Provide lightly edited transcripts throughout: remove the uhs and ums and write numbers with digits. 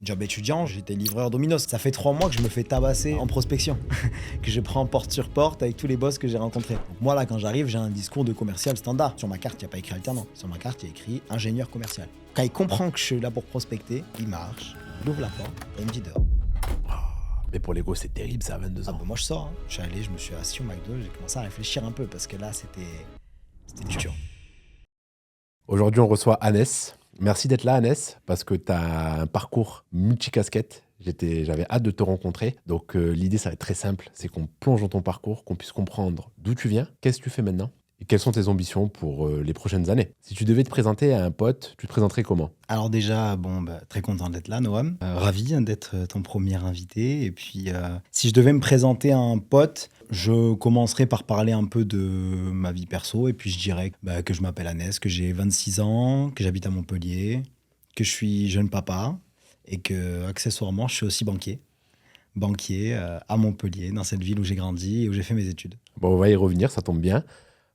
Job étudiant, j'étais livreur Domino's. Ça fait 3 mois que je me fais tabasser en prospection, que je prends porte sur porte avec tous les boss que j'ai rencontrés. Donc moi là, quand j'arrive, j'ai un discours de commercial standard. Sur ma carte, il n'y a pas écrit alternant. Sur ma carte, il y a écrit ingénieur commercial. Quand il comprend que je suis là pour prospecter, il marche, il ouvre la porte et il me dit dehors. Mais pour l'ego, c'est terrible ça à 22 Ah ans. bah moi je sors, hein. Je suis allé, je me suis assis au McDo, j'ai commencé à réfléchir un peu parce que là, c'était dur. Aujourd'hui, on reçoit Annès. Merci d'être là, Annès, parce que tu as un parcours multicasquette. J'avais hâte de te rencontrer. Donc, l'idée, ça va être très simple. C'est qu'on plonge dans ton parcours, qu'on puisse comprendre d'où tu viens, qu'est-ce que tu fais maintenant et quelles sont tes ambitions pour les prochaines années. Si tu devais te présenter à un pote, tu te présenterais comment? Alors déjà, très content d'être là, Noam. Ravi d'être ton premier invité. Et puis, si je devais me présenter à un pote, je commencerai par parler un peu de ma vie perso. Et puis, je dirais que je m'appelle Annès, que j'ai 26 ans, que j'habite à Montpellier, que je suis jeune papa et que, accessoirement, je suis aussi banquier. Banquier à Montpellier, dans cette ville où j'ai grandi et où j'ai fait mes études. Bon, on va y revenir, ça tombe bien.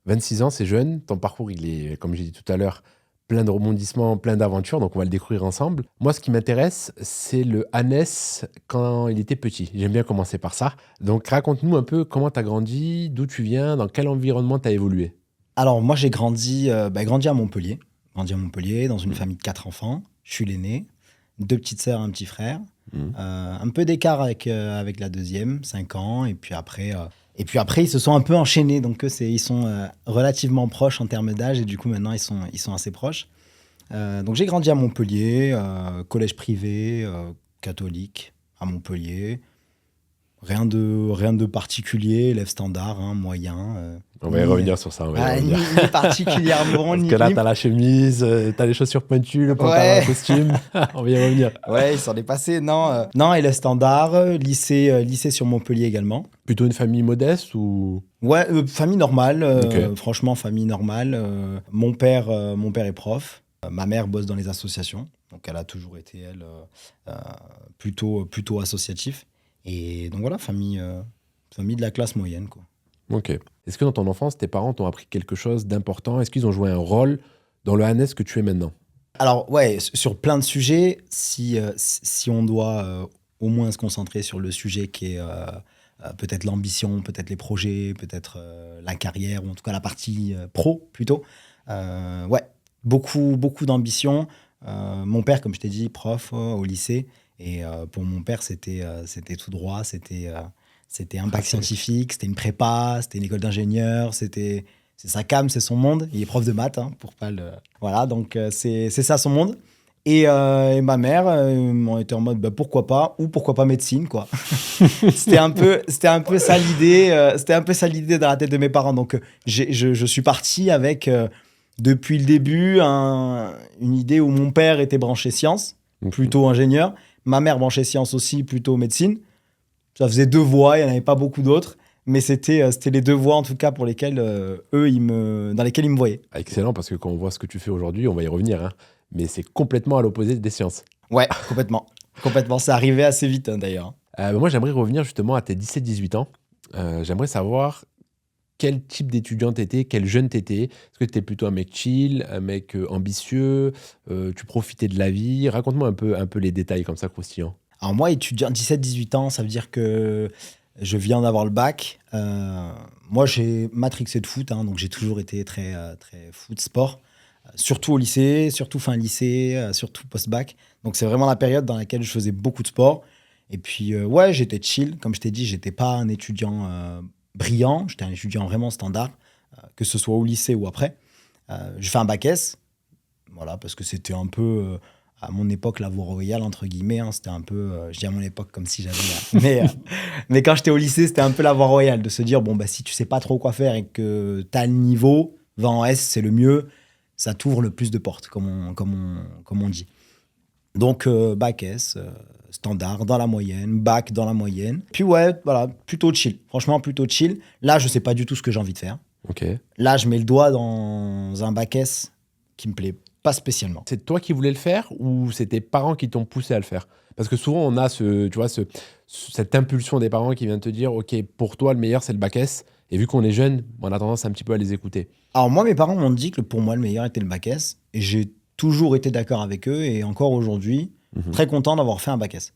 26 ans, c'est jeune. Ton parcours, il est, comme j'ai dit tout à l'heure, plein de rebondissements, plein d'aventures. Donc, on va le découvrir ensemble. Moi, ce qui m'intéresse, c'est le Annès quand il était petit. J'aime bien commencer par ça. Donc, raconte-nous un peu comment tu as grandi, d'où tu viens, dans quel environnement tu as évolué. Alors, moi, j'ai grandi à Montpellier. Grandi à Montpellier, dans une famille de 4 enfants. Je suis l'aîné. 2 petites sœurs, un petit frère. Mhm. Un peu d'écart avec la deuxième, 5 ans. Et puis après, ils se sont un peu enchaînés. Donc, ils sont relativement proches en termes d'âge. Et du coup, maintenant, ils sont assez proches. Donc, j'ai grandi à Montpellier, collège privé, catholique, à Montpellier. Rien de particulier, élève standard, hein, moyen. On va y revenir sur ça. On va y revenir. Ni particulièrement, Parce ni... que là, ni- tu as la chemise, tu as les chaussures pointues, le pantalon, Ouais. le costume. On va y revenir. Ouais, il s'en est passé. Non, élève standard, lycée sur Montpellier également. Plutôt une famille modeste ou... Ouais, famille normale, Ok. franchement, famille normale. Mon père est prof. Ma mère bosse dans les associations. Donc, elle a toujours été, elle, plutôt associatif. Et donc, voilà, famille de la classe moyenne, quoi. Ok. Est-ce que dans ton enfance, tes parents t'ont appris quelque chose d'important? Est-ce qu'ils ont joué un rôle dans le Annès que tu es maintenant? Alors, ouais, sur plein de sujets, si on doit au moins se concentrer sur le sujet qui est peut-être l'ambition, peut-être les projets, peut-être la carrière, ou en tout cas la partie pro plutôt. Ouais, beaucoup d'ambition. Mon père, comme je t'ai dit, prof au lycée. Et pour mon père, c'était tout droit, c'était un bac scientifique, c'était une prépa, c'était une école d'ingénieur, c'est sa came, c'est son monde. Il est prof de maths, hein, pour pas le... Voilà, donc c'est ça son monde. Et ma mère on était en mode pourquoi pas, ou pourquoi pas médecine, quoi. C'était un peu ça l'idée, c'était un peu ça l'idée dans la tête de mes parents. Donc je suis parti avec depuis le début une idée où mon père était branché sciences, plutôt ingénieur, ma mère branchée sciences aussi, plutôt médecine. Ça faisait 2 voies, il n'y en avait pas beaucoup d'autres. Mais c'était les 2 voies, en tout cas, pour lesquelles dans lesquelles ils me voyaient. Ah, excellent, parce que quand on voit ce que tu fais aujourd'hui, on va y revenir, hein, mais c'est complètement à l'opposé des sciences. Ouais, complètement. Complètement. C'est arrivé assez vite, hein, d'ailleurs. Moi, j'aimerais revenir justement à tes 17-18 ans. J'aimerais savoir quel type d'étudiant t'étais, quel jeune t'étais. Est-ce que t'étais plutôt un mec chill, un mec ambitieux, tu profitais de la vie? Raconte-moi un peu les détails comme ça, croustillants. Alors moi, étudiant 17-18 ans, ça veut dire que je viens d'avoir le bac. Moi, j'ai matrixé de foot, hein, donc j'ai toujours été très foot, sport. Surtout au lycée, surtout fin lycée, surtout post-bac. Donc c'est vraiment la période dans laquelle je faisais beaucoup de sport. Et puis, ouais, j'étais chill. Comme je t'ai dit, j'étais pas un étudiant brillant. J'étais un étudiant vraiment standard, que ce soit au lycée ou après. J'ai fait un bac S, voilà, parce que c'était un peu, à mon époque, la voie royale, entre guillemets, hein. C'était un peu, je dis à mon époque comme si j'avais... mais quand j'étais au lycée, c'était un peu la voie royale, de se dire, bon, bah, si tu sais pas trop quoi faire et que tu as le niveau, va en S, c'est le mieux. Ça t'ouvre le plus de portes, comme on dit. Donc, bac S, standard, dans la moyenne, bac dans la moyenne. Puis ouais, voilà, plutôt chill. Franchement, plutôt chill. Là, je sais pas du tout ce que j'ai envie de faire. Ok. Là, je mets le doigt dans un bac S qui me plaît pas spécialement. C'est toi qui voulais le faire ou c'est tes parents qui t'ont poussé à le faire? Parce que souvent, on a cette impulsion des parents qui vient te dire, OK, pour toi, le meilleur, c'est le bac S. Et vu qu'on est jeune, on a tendance un petit peu à les écouter. Alors moi, mes parents m'ont dit que pour moi, le meilleur était le bac S. Et j'ai toujours été d'accord avec eux. Et encore aujourd'hui, Très content d'avoir fait un bac S.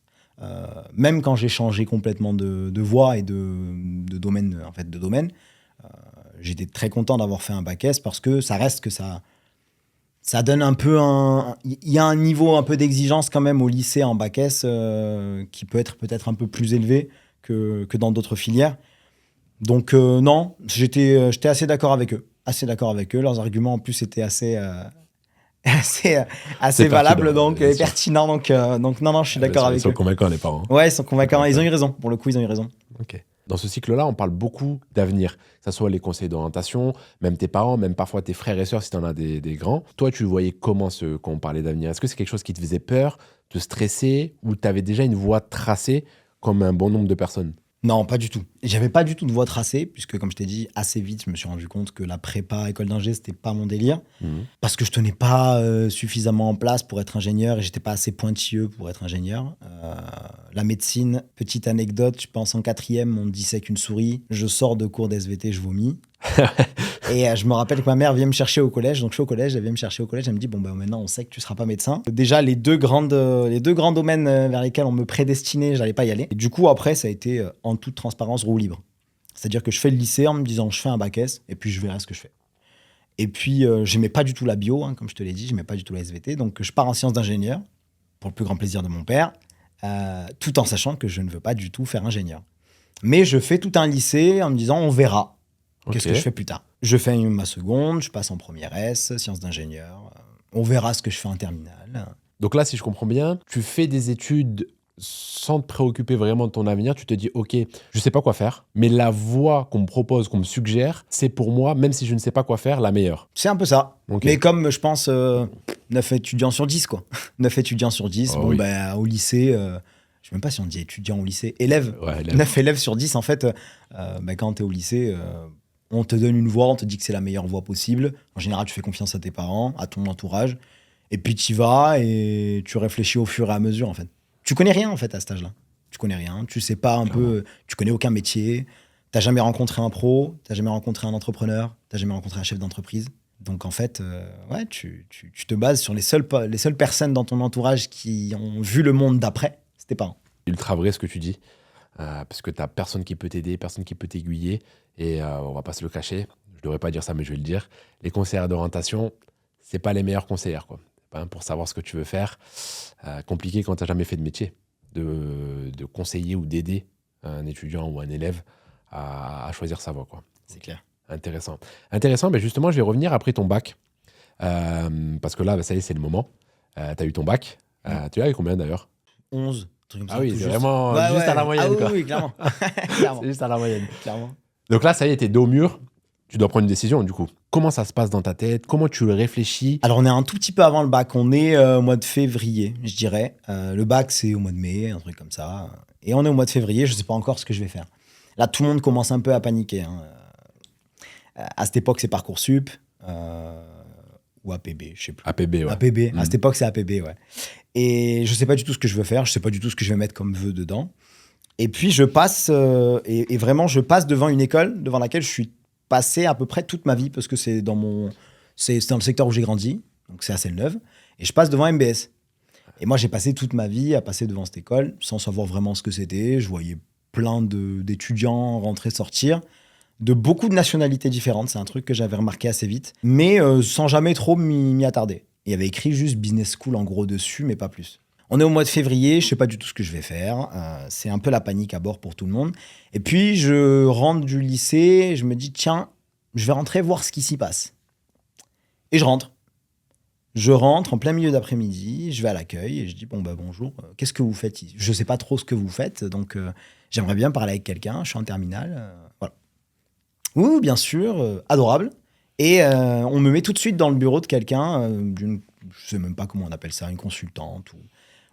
Même quand j'ai changé complètement de voie et de domaine, j'étais très content d'avoir fait un bac S parce que ça reste que ça donne un peu il y a un niveau un peu d'exigence quand même au lycée en bac S qui peut être peut-être un peu plus élevé que dans d'autres filières. Donc non, j'étais assez d'accord avec eux. Leurs arguments en plus étaient assez valables donc, et pertinents. Donc non, je suis d'accord avec eux. Ils sont convaincants, les parents. Ouais, ils sont convaincants. Ils ont eu raison. Pour le coup, ils ont eu raison. Ok. Dans ce cycle-là, on parle beaucoup d'avenir, que ce soit les conseils d'orientation, même tes parents, même parfois tes frères et sœurs si tu en as des grands. Toi, tu le voyais comment quand on parlait d'avenir? Est-ce que c'est quelque chose qui te faisait peur, te stresser, ou tu avais déjà une voie tracée comme un bon nombre de personnes? Non, pas du tout. J'avais pas du tout de voie tracée, puisque comme je t'ai dit, assez vite, je me suis rendu compte que la prépa, école d'ingé, c'était pas mon délire. Parce que je tenais pas suffisamment en place pour être ingénieur et j'étais pas assez pointilleux pour être ingénieur. La médecine, petite anecdote, je pense en 4e, on dissèque une souris. Je sors de cours d'SVT, je vomis. Et je me rappelle que ma mère vient me chercher au collège. Donc je suis au collège, elle vient me chercher au collège. Elle me dit, bon, bah, maintenant on sait que tu seras pas médecin. Déjà, les deux grands domaines vers lesquels on me prédestinait, j'allais pas y aller. Et du coup, après, ça a été en toute transparence roue libre. C'est-à-dire que je fais le lycée en me disant, je fais un bac S et puis je verrai ce que je fais. Et puis, j'aimais pas du tout la bio, comme je te l'ai dit, j'aimais pas du tout la SVT. Donc je pars en sciences d'ingénieur, pour le plus grand plaisir de mon père, tout en sachant que je ne veux pas du tout faire ingénieur. Mais je fais tout un lycée en me disant, on verra. Qu'est-ce que je fais plus tard? Je fais ma seconde, je passe en première S, sciences d'ingénieur. On verra ce que je fais en terminale. Donc là, si je comprends bien, tu fais des études sans te préoccuper vraiment de ton avenir. Tu te dis, OK, je sais pas quoi faire, mais la voie qu'on me propose, qu'on me suggère, c'est pour moi, même si je ne sais pas quoi faire, la meilleure. C'est un peu ça. Okay. Mais comme, je pense, 9 étudiants sur 10, quoi. 9 étudiants sur 10. Oh, oui. Au lycée... je sais même pas si on dit étudiant au lycée. Élève. Ouais, 9 élèves sur 10, en fait, quand tu es au lycée, on te donne une voie, on te dit que c'est la meilleure voie possible. En général, tu fais confiance à tes parents, à ton entourage. Et puis tu y vas et tu réfléchis au fur et à mesure, en fait. Tu connais rien, en fait, à cet âge-là. Tu connais rien. Tu sais pas un peu... Tu connais aucun métier. T'as jamais rencontré un pro. T'as jamais rencontré un entrepreneur. T'as jamais rencontré un chef d'entreprise. Donc, en fait, tu te bases sur les seules personnes dans ton entourage qui ont vu le monde d'après. C'était pas. Ultra vrai ce que tu dis, parce que t'as personne qui peut t'aider, personne qui peut t'aiguiller, et on va pas se le cacher, je devrais pas dire ça mais je vais le dire, les conseillères d'orientation, c'est pas les meilleures conseillères, quoi. Pour savoir ce que tu veux faire, compliqué quand t'as jamais fait de métier, de conseiller ou d'aider un étudiant ou un élève à choisir sa voie, quoi. C'est clair. Intéressant, mais justement je vais revenir après ton bac, parce que là ça y est c'est le moment, t'as eu ton bac, tu as eu combien d'ailleurs? 11. Ah oui, c'est vraiment juste à la moyenne. Ah oui, clairement. C'est juste à la moyenne. Clairement. Donc là, ça y est, t'es dos au mur. Tu dois prendre une décision, du coup. Comment ça se passe dans ta tête? Comment tu le réfléchis? Alors, on est un tout petit peu avant le bac. On est au mois de février, je dirais. Le bac, c'est au mois de mai, un truc comme ça. Et on est au mois de février, je ne sais pas encore ce que je vais faire. Là, tout le monde commence un peu à paniquer. À cette époque, c'est Parcoursup. Ou APB, je sais plus. APB, ouais. APB. À cette époque, c'est APB, ouais. Et je sais pas du tout ce que je veux faire. Je sais pas du tout ce que je vais mettre comme vœu dedans. Et puis, je passe, et vraiment, je passe devant une école devant laquelle je suis passé à peu près toute ma vie parce que c'est dans le secteur où j'ai grandi. Donc, c'est à Celle-Neuve. Et je passe devant MBS. Et moi, j'ai passé toute ma vie à passer devant cette école sans savoir vraiment ce que c'était. Je voyais plein d'étudiants rentrer, sortir. De beaucoup de nationalités différentes, c'est un truc que j'avais remarqué assez vite, mais sans jamais trop m'y attarder. Il y avait écrit juste Business School en gros dessus, mais pas plus. On est au mois de février, je sais pas du tout ce que je vais faire, c'est un peu la panique à bord pour tout le monde. Et puis je rentre du lycée, je me dis tiens, je vais rentrer voir ce qui s'y passe. Et je rentre. Je rentre en plein milieu d'après-midi, je vais à l'accueil et je dis bon bah bonjour, qu'est-ce que vous faites ici? Je sais pas trop ce que vous faites, donc j'aimerais bien parler avec quelqu'un, je suis en terminale, voilà. Oui, bien sûr, adorable. Et on me met tout de suite dans le bureau de quelqu'un, je sais même pas comment on appelle ça, une consultante.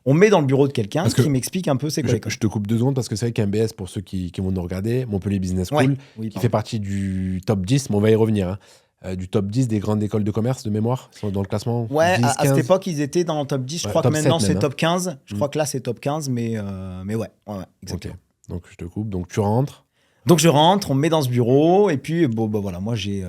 On me met dans le bureau de quelqu'un qui m'explique un peu c'est quoi l'école. Je te coupe 2 secondes parce que c'est vrai qu'MBS, pour ceux qui vont nous regarder, Montpellier Business School, qui fait partie du top 10, mais on va y revenir, du top 10 des grandes écoles de commerce de mémoire, ils sont dans le classement. Ouais, 10, à cette époque, ils étaient dans le top 10. Je crois que maintenant, c'est top 15. Je crois que là, c'est top 15, mais ouais, exactement. Okay. Donc, je te coupe. Donc, tu rentres. Donc je rentre, on me met dans ce bureau, et puis bon, bah voilà, moi j'ai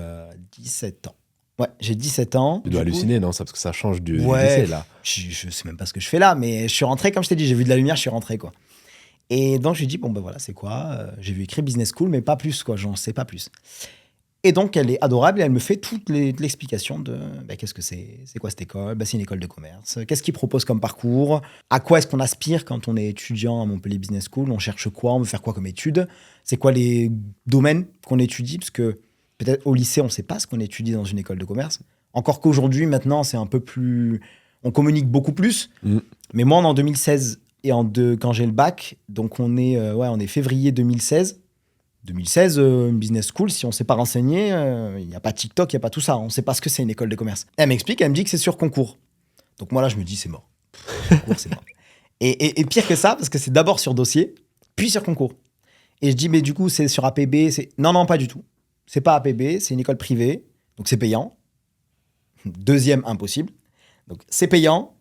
17 ans. Ouais, j'ai 17 ans. Tu dois Du coup, halluciner, non? Ça, parce que ça change du ouais, lycée, là. je sais même pas ce que je fais là, mais je suis rentré, comme je t'ai dit, j'ai vu de la lumière, je suis rentré, quoi. Et donc, je lui ai dit, bon, ben voilà, c'est quoi? J'ai vu écrire business school, mais pas plus, quoi, j'en sais pas plus. Et donc, elle est adorable et elle me fait toute l'explication de qu'est-ce que c'est quoi cette école? C'est une école de commerce. Qu'est-ce qu'ils proposent comme parcours? À quoi est-ce qu'on aspire quand on est étudiant à Montpellier Business School? On cherche quoi? On veut faire quoi comme études? C'est quoi les domaines qu'on étudie? Parce que peut-être au lycée, on ne sait pas ce qu'on étudie dans une école de commerce. Encore qu'aujourd'hui, maintenant, c'est un peu plus. On communique beaucoup plus. Mm. Mais moi, en 2016 et quand j'ai le bac, donc on est février 2016. 2016, une business school, si on ne s'est pas renseigné, il n'y a pas TikTok, il n'y a pas tout ça. On ne sait pas ce que c'est une école de commerce. Elle m'explique, elle me dit que c'est sur concours. Donc moi là, je me dis, c'est mort. Concours, c'est mort. Et pire que ça, parce que c'est d'abord sur dossier, puis sur concours. Et je dis, mais du coup, c'est sur APB. Non, pas du tout. C'est pas APB, c'est une école privée, donc c'est payant. Deuxième, impossible. Donc c'est payant,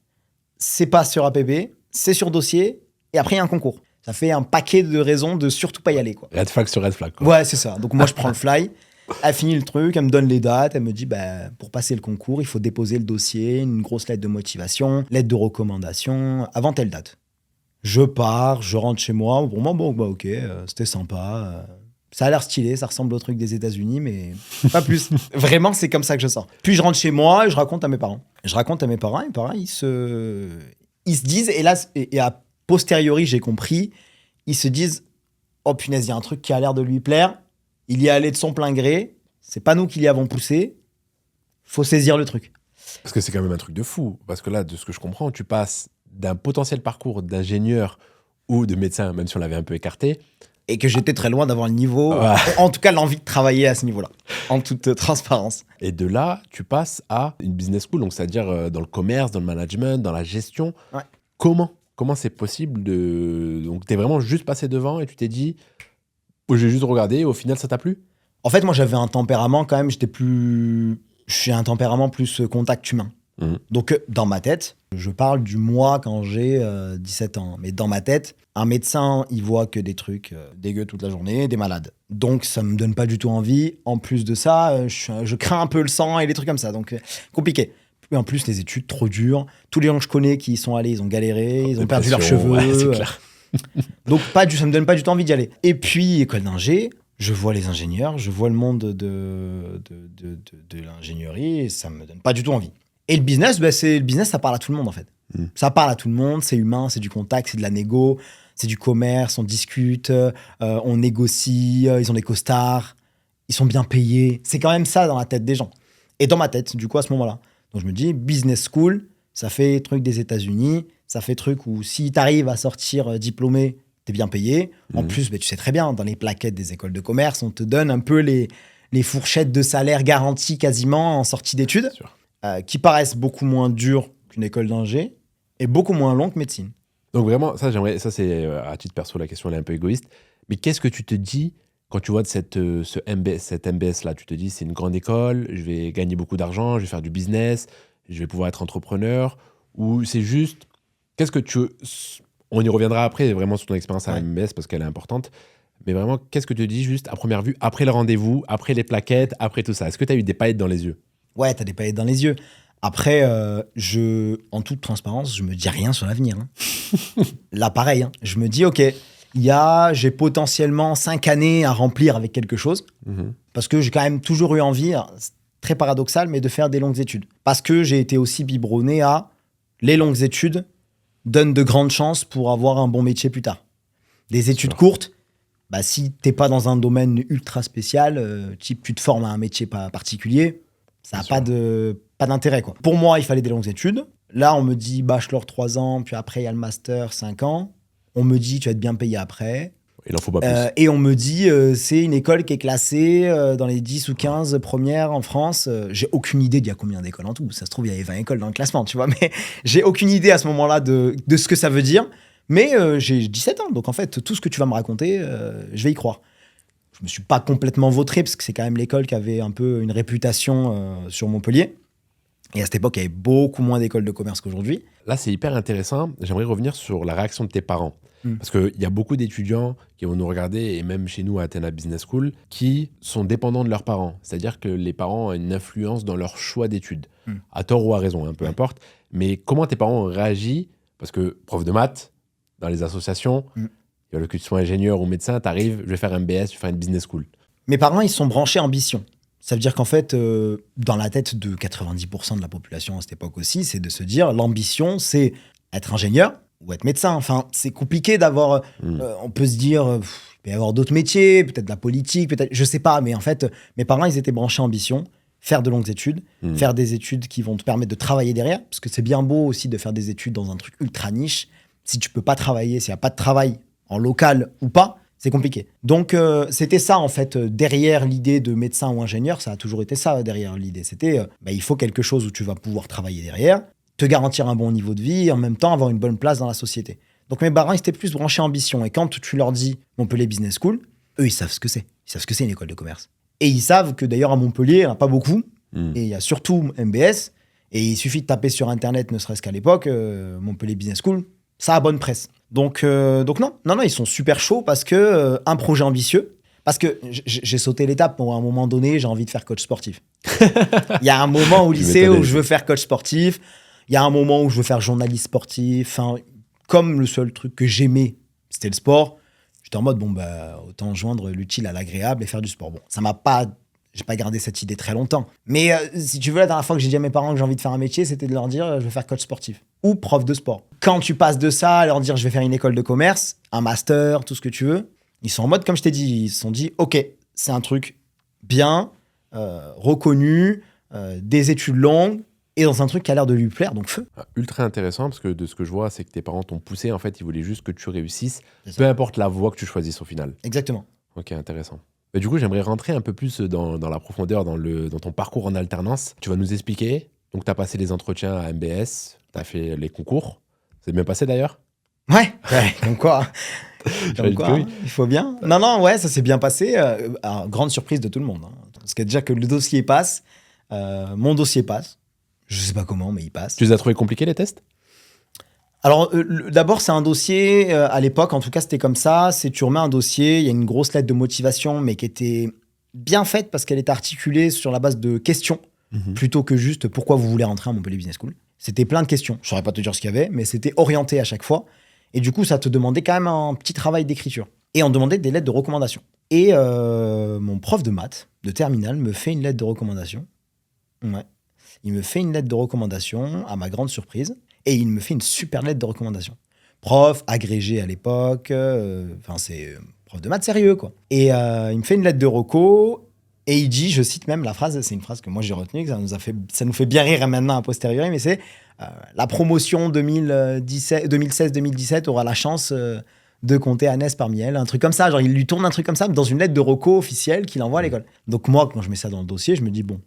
c'est pas sur APB, c'est sur dossier, et après il y a un concours. Ça fait un paquet de raisons de surtout pas y aller, quoi. Red flag sur red flag, quoi. Ouais, c'est ça. Donc moi, je prends le fly. Elle finit le truc, elle me donne les dates, elle me dit, pour passer le concours, il faut déposer le dossier, une grosse lettre de motivation, lettre de recommandation, avant telle date. Je pars, je rentre chez moi. Pour moi, ok, c'était sympa. Ça a l'air stylé, ça ressemble au truc des États-Unis, mais pas plus. Vraiment, c'est comme ça que je sors. Puis je rentre chez moi et je raconte à mes parents. Je raconte à mes parents et pareil, ils se disent, et là, et à posteriori, j'ai compris, ils se disent, oh punaise, il y a un truc qui a l'air de lui plaire, il y est allé de son plein gré, c'est pas nous qui l'y avons poussé, faut saisir le truc. Parce que c'est quand même un truc de fou. Parce que là, de ce que je comprends, tu passes d'un potentiel parcours d'ingénieur ou de médecin, même si on l'avait un peu écarté. Et que j'étais très loin d'avoir le niveau, Ouais. en tout cas l'envie de travailler à ce niveau-là, en toute transparence. Et de là, tu passes à une business school, donc c'est-à-dire dans le commerce, dans le management, dans la gestion. Ouais. Comment c'est possible de... Donc, t'es vraiment juste passé devant et tu t'es dit, oh, j'ai juste regardé et au final, ça t'a plu? En fait, moi, j'avais un tempérament quand même, j'ai un tempérament plus contact humain. Mhm. Donc, dans ma tête, je parle du moi quand j'ai 17 ans. Mais dans ma tête, un médecin, il voit que des trucs dégueux toute la journée, des malades. Donc, ça me donne pas du tout envie. En plus de ça, je crains un peu le sang et les trucs comme ça. Donc, compliqué. Et en plus, les études, trop dures. Tous les gens que je connais qui y sont allés, ils ont galéré, ils ont perdu leurs cheveux. Ouais, c'est clair. Donc, ça me donne pas du tout envie d'y aller. Et puis, école d'ingé, je vois les ingénieurs, je vois le monde de l'ingénierie et ça me donne pas du tout envie. Et le business, ça parle à tout le monde en fait. Ça parle à tout le monde, c'est humain, c'est du contact, c'est de la négo, c'est du commerce, on discute, on négocie, ils ont des costards, ils sont bien payés. C'est quand même ça dans la tête des gens. Et dans ma tête, du coup, à ce moment-là. Donc je me dis, business school, ça fait truc des États-Unis, ça fait truc où si t'arrives à sortir diplômé, t'es bien payé. En plus, tu sais très bien, dans les plaquettes des écoles de commerce, on te donne un peu les fourchettes de salaire garanties quasiment en sortie d'études, qui paraissent beaucoup moins dures qu'une école d'ingé et beaucoup moins longues que médecine. Donc vraiment, ça c'est à titre perso, la question elle est un peu égoïste. Mais qu'est-ce que tu te dis quand tu vois cette MBS-là? Tu te dis, c'est une grande école, je vais gagner beaucoup d'argent, je vais faire du business, je vais pouvoir être entrepreneur. Ou c'est juste, on y reviendra après, vraiment sur ton expérience à la MBS parce qu'elle est importante. Mais vraiment, qu'est-ce que tu te dis juste à première vue, après le rendez-vous, après les plaquettes, après tout ça? Est-ce que tu as eu des paillettes dans les yeux? Ouais, t'as des paillettes dans les yeux. Après, en toute transparence, je me dis rien sur l'avenir. Hein. Là, pareil, hein. Je me dis, ok, j'ai potentiellement 5 années à remplir avec quelque chose, parce que j'ai quand même toujours eu envie, c'est très paradoxal, mais de faire des longues études. Parce que j'ai été aussi biberonné à les longues études donnent de grandes chances pour avoir un bon métier plus tard. Des études courtes, si t'es pas dans un domaine ultra spécial, type tu te formes à un métier pas particulier, ça n'a pas d'intérêt, quoi. Pour moi, il fallait des longues études. Là, on me dit bachelor 3 ans, puis après, il y a le master 5 ans. On me dit, tu vas être bien payé après. Il en faut pas plus. Et on me dit, c'est une école qui est classée dans les 10 ou 15 premières en France. J'ai aucune idée d'il y a combien d'écoles en tout. Ça se trouve, il y avait 20 écoles dans le classement, tu vois. Mais j'ai aucune idée à ce moment-là de ce que ça veut dire. Mais j'ai 17 ans. Donc, en fait, tout ce que tu vas me raconter, je vais y croire. Je me suis pas complètement vautré parce que c'est quand même l'école qui avait un peu une réputation sur Montpellier. Et à cette époque, il y avait beaucoup moins d'écoles de commerce qu'aujourd'hui. Là, c'est hyper intéressant. J'aimerais revenir sur la réaction de tes parents. Mm. Parce qu'il y a beaucoup d'étudiants qui vont nous regarder, et même chez nous à Athena Business School, qui sont dépendants de leurs parents. C'est-à-dire que les parents ont une influence dans leur choix d'études. Mm. À tort ou à raison, peu importe. Mais comment tes parents ont réagi? Parce que prof de maths, dans les associations, il y a que tu sois ingénieur ou médecin, tu arrives, je vais faire un MBS, je vais faire une business school. Mes parents, ils sont branchés ambition. Ça veut dire qu'en fait, dans la tête de 90% de la population à cette époque aussi, c'est de se dire l'ambition, c'est être ingénieur ou être médecin. Enfin, c'est compliqué d'avoir. On peut se dire, il peut y avoir d'autres métiers, peut-être de la politique, peut-être. Je sais pas, mais en fait, mes parents, ils étaient branchés ambition, faire de longues études, faire des études qui vont te permettre de travailler derrière, parce que c'est bien beau aussi de faire des études dans un truc ultra niche. Si tu peux pas travailler, s'il n'y a pas de travail en local ou pas, c'est compliqué. Donc, c'était ça, en fait, derrière l'idée de médecin ou ingénieur, ça a toujours été ça, derrière l'idée. C'était, il faut quelque chose où tu vas pouvoir travailler derrière, te garantir un bon niveau de vie, et en même temps avoir une bonne place dans la société. Donc, mes parents, ils étaient plus branchés ambition. Et quand tu leur dis Montpellier Business School, eux, ils savent ce que c'est. Ils savent ce que c'est une école de commerce. Et ils savent que, d'ailleurs, à Montpellier, il n'y en a pas beaucoup. Et il y a surtout MBS. Et il suffit de taper sur Internet, ne serait-ce qu'à l'époque, Montpellier Business School, ça a bonne presse. Donc non, ils sont super chauds parce que un projet ambitieux. Parce que j'ai sauté l'étape pour à un moment donné, j'ai envie de faire coach sportif. Il y a un moment au lycée où je veux faire coach sportif. Il y a un moment où je veux faire journaliste sportif. Enfin, comme le seul truc que j'aimais, c'était le sport, j'étais en mode, autant joindre l'utile à l'agréable et faire du sport. Bon, j'ai pas gardé cette idée très longtemps. Mais si tu veux, la dernière fois que j'ai dit à mes parents que j'ai envie de faire un métier, c'était de leur dire je vais faire coach sportif ou prof de sport. Quand tu passes de ça à leur dire je vais faire une école de commerce, un master, tout ce que tu veux, ils sont en mode, comme je t'ai dit, ils se sont dit ok, c'est un truc bien, reconnu, des études longues et dans un truc qui a l'air de lui plaire, donc feu. Ultra intéressant, parce que de ce que je vois, c'est que tes parents t'ont poussé, en fait, ils voulaient juste que tu réussisses, peu importe la voie que tu choisisses au final. Exactement. Ok, intéressant. Mais du coup, j'aimerais rentrer un peu plus dans la profondeur, dans ton parcours en alternance. Tu vas nous expliquer. Donc, tu as passé les entretiens à MBS, tu as fait les concours. C'est bien passé d'ailleurs? Ouais, comme quoi. Oui. Il faut bien. Non, ouais, ça s'est bien passé. Grande surprise de tout le monde. Hein. Parce que déjà que le dossier passe, mon dossier passe. Je sais pas comment, mais il passe. Tu les as trouvés compliqués, les tests? Alors, d'abord, c'est un dossier, à l'époque, en tout cas, c'était comme ça. C'est tu remets un dossier, il y a une grosse lettre de motivation, mais qui était bien faite parce qu'elle était articulée sur la base de questions, plutôt que juste pourquoi vous voulez rentrer à Montpellier Business School. C'était plein de questions. Je saurais pas te dire ce qu'il y avait, mais c'était orienté à chaque fois. Et du coup, ça te demandait quand même un petit travail d'écriture. Et on demandait des lettres de recommandation. Et mon prof de maths, de terminale, me fait une lettre de recommandation. Ouais. Il me fait une lettre de recommandation, à ma grande surprise. Et il me fait une super lettre de recommandation. Prof, agrégé à l'époque, c'est prof de maths sérieux, quoi. Et il me fait une lettre de reco, et il dit, je cite même la phrase, c'est une phrase que moi j'ai retenue, que ça nous fait bien rire maintenant a posteriori, mais c'est la promotion 2016-2017 aura la chance de compter Annès parmi elles, un truc comme ça. Genre, il lui tourne un truc comme ça dans une lettre de reco officielle qu'il envoie à l'école. Donc moi, quand je mets ça dans le dossier, je me dis, bon,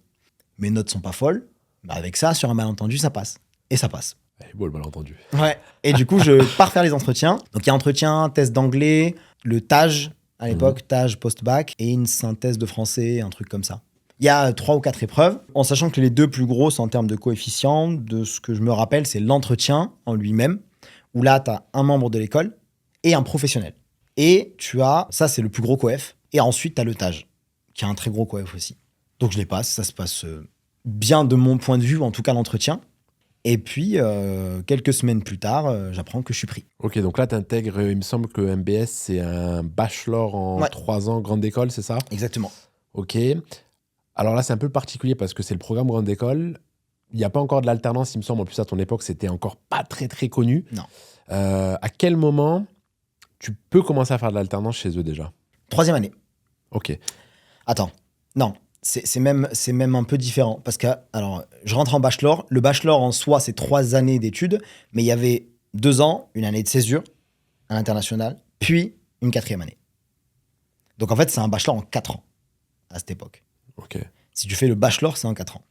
mes notes sont pas folles, mais avec ça, sur un malentendu, ça passe. Et ça passe. C'est beau le malentendu. Ouais. Et du coup, je pars faire les entretiens. Donc, il y a entretien, test d'anglais, le TAJ à l'époque, TAJ post-bac, et une synthèse de français, un truc comme ça. Il y a 3 ou 4 épreuves, en sachant que les 2 plus grosses en termes de coefficients, de ce que je me rappelle, c'est l'entretien en lui-même, où là, tu as un membre de l'école et un professionnel. Et tu as, ça c'est le plus gros coef, et ensuite tu as le TAJ, qui a un très gros coef aussi. Donc je les passe, ça se passe bien de mon point de vue, en tout cas l'entretien. Et puis, quelques semaines plus tard, j'apprends que je suis pris. Ok, donc là, tu intègres, il me semble que MBS, c'est un bachelor en 3 ans, grande école, c'est ça? Exactement. Ok. Alors là, c'est un peu particulier parce que c'est le programme grande école. Il n'y a pas encore de l'alternance, il me semble. En plus, à ton époque, c'était encore pas très, très connu. Non. À quel moment tu peux commencer à faire de l'alternance chez eux déjà? 3e année. Ok. Attends, non. C'est même un peu différent. Parce que, alors, je rentre en bachelor. Le bachelor en soi, c'est 3 années d'études. Mais il y avait 2 ans, une année de césure à l'international, puis une 4e année. Donc, en fait, c'est un bachelor en 4 ans à cette époque. Ok. Si tu fais le bachelor, c'est en 4 ans.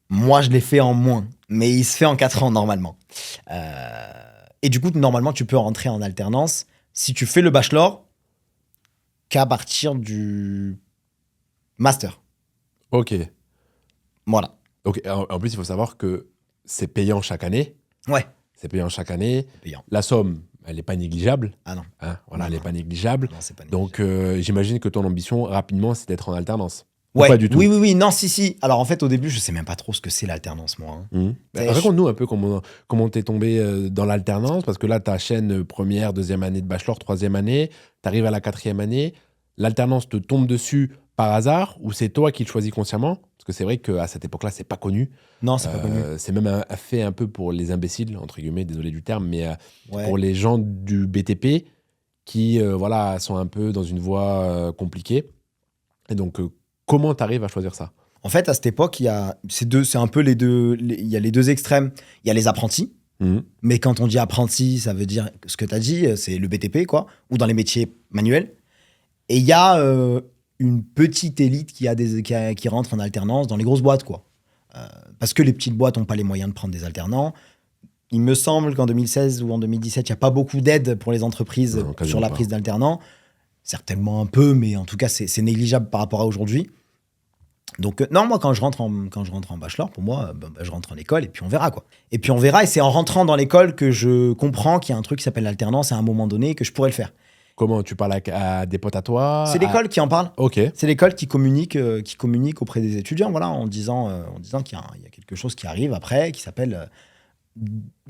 Moi, je l'ai fait en moins. Mais il se fait en 4 ans, normalement. Et du coup, normalement, tu peux rentrer en alternance si tu fais le bachelor qu'à partir du master. Ok. Voilà. Donc, en plus, il faut savoir que c'est payant chaque année. Ouais, C'est payant chaque année. c'est payant. La somme, elle n'est pas négligeable. Ah non. Hein, voilà, Non, elle n'est non. pas négligeable. Non, c'est pas Donc, j'imagine que ton ambition, rapidement, c'est d'être en alternance. Ou ouais, pas du tout. oui, non, si. Alors en fait, au début, je sais même pas trop ce que c'est l'alternance, moi. Hein. Mhm. C'est- Raconte-nous un peu comment t'es tombé dans l'alternance, parce que là, ta chaîne première, deuxième année de bachelor, troisième année, t'arrives à la quatrième année, l'alternance te tombe dessus par hasard, ou c'est toi qui le choisis consciemment? Parce que c'est vrai qu'à cette époque-là, c'est pas connu. Non, c'est pas connu. C'est même un fait un peu pour les imbéciles, entre guillemets, désolé du terme, mais Ouais. pour les gens du BTP qui voilà, sont un peu dans une voie compliquée. Et donc, comment t'arrives à choisir ça? En fait, à cette époque, c'est un peu il y a les deux extrêmes. Il y a les apprentis, Mhm. mais quand on dit apprenti, ça veut dire ce que tu as dit, c'est le BTP, quoi, ou dans les métiers manuels. Et il y a une petite élite qui rentre en alternance dans les grosses boîtes, quoi. Parce que les petites boîtes n'ont pas les moyens de prendre des alternants. Il me semble qu'en 2016 ou en 2017, il n'y a pas beaucoup d'aide pour les entreprises Non, quasiment sur la pas. prise d'alternants. Certainement un peu, mais en tout cas, c'est négligeable par rapport à aujourd'hui. Donc, non, moi, quand je rentre en bachelor, pour moi, je rentre en école et puis on verra, quoi. Et puis on verra, et c'est en rentrant dans l'école que je comprends qu'il y a un truc qui s'appelle l'alternance à un moment donné et que je pourrais le faire. Comment tu parles à des potes à toi? C'est l'école qui en parle. Ok. C'est l'école qui communique auprès des étudiants, voilà, en disant qu'il y a quelque chose qui arrive après, qui s'appelle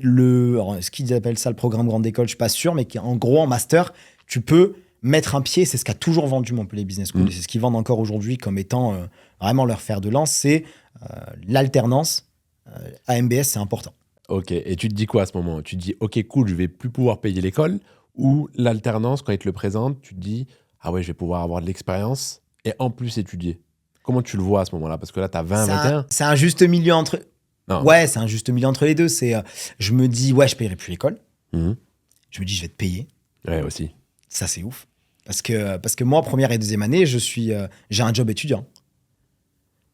alors, ce qu'ils appellent ça le programme grande école, je suis pas sûr, mais en gros, en master, tu peux mettre un pied, c'est ce qu'a toujours vendu Montpellier Business School, et c'est ce qu'ils vendent encore aujourd'hui comme étant vraiment leur fer de lance, c'est l'alternance. À MBS, c'est important. Ok. Et tu te dis quoi à ce moment? Tu te dis, ok, cool, je vais plus pouvoir payer l'école, ou l'alternance, quand ils te le présentent, tu te dis, ah ouais, je vais pouvoir avoir de l'expérience et en plus étudier. Comment tu le vois à ce moment-là? Parce que là, tu as 20, 21. C'est un juste milieu entre... Non. Ouais, c'est un juste milieu entre les deux. Je me dis, ouais, je paierai plus l'école. Mhm. Je me dis, je vais te payer. Ouais, aussi. Ça, c'est ouf. Parce que moi, première et deuxième année, j'ai un job étudiant.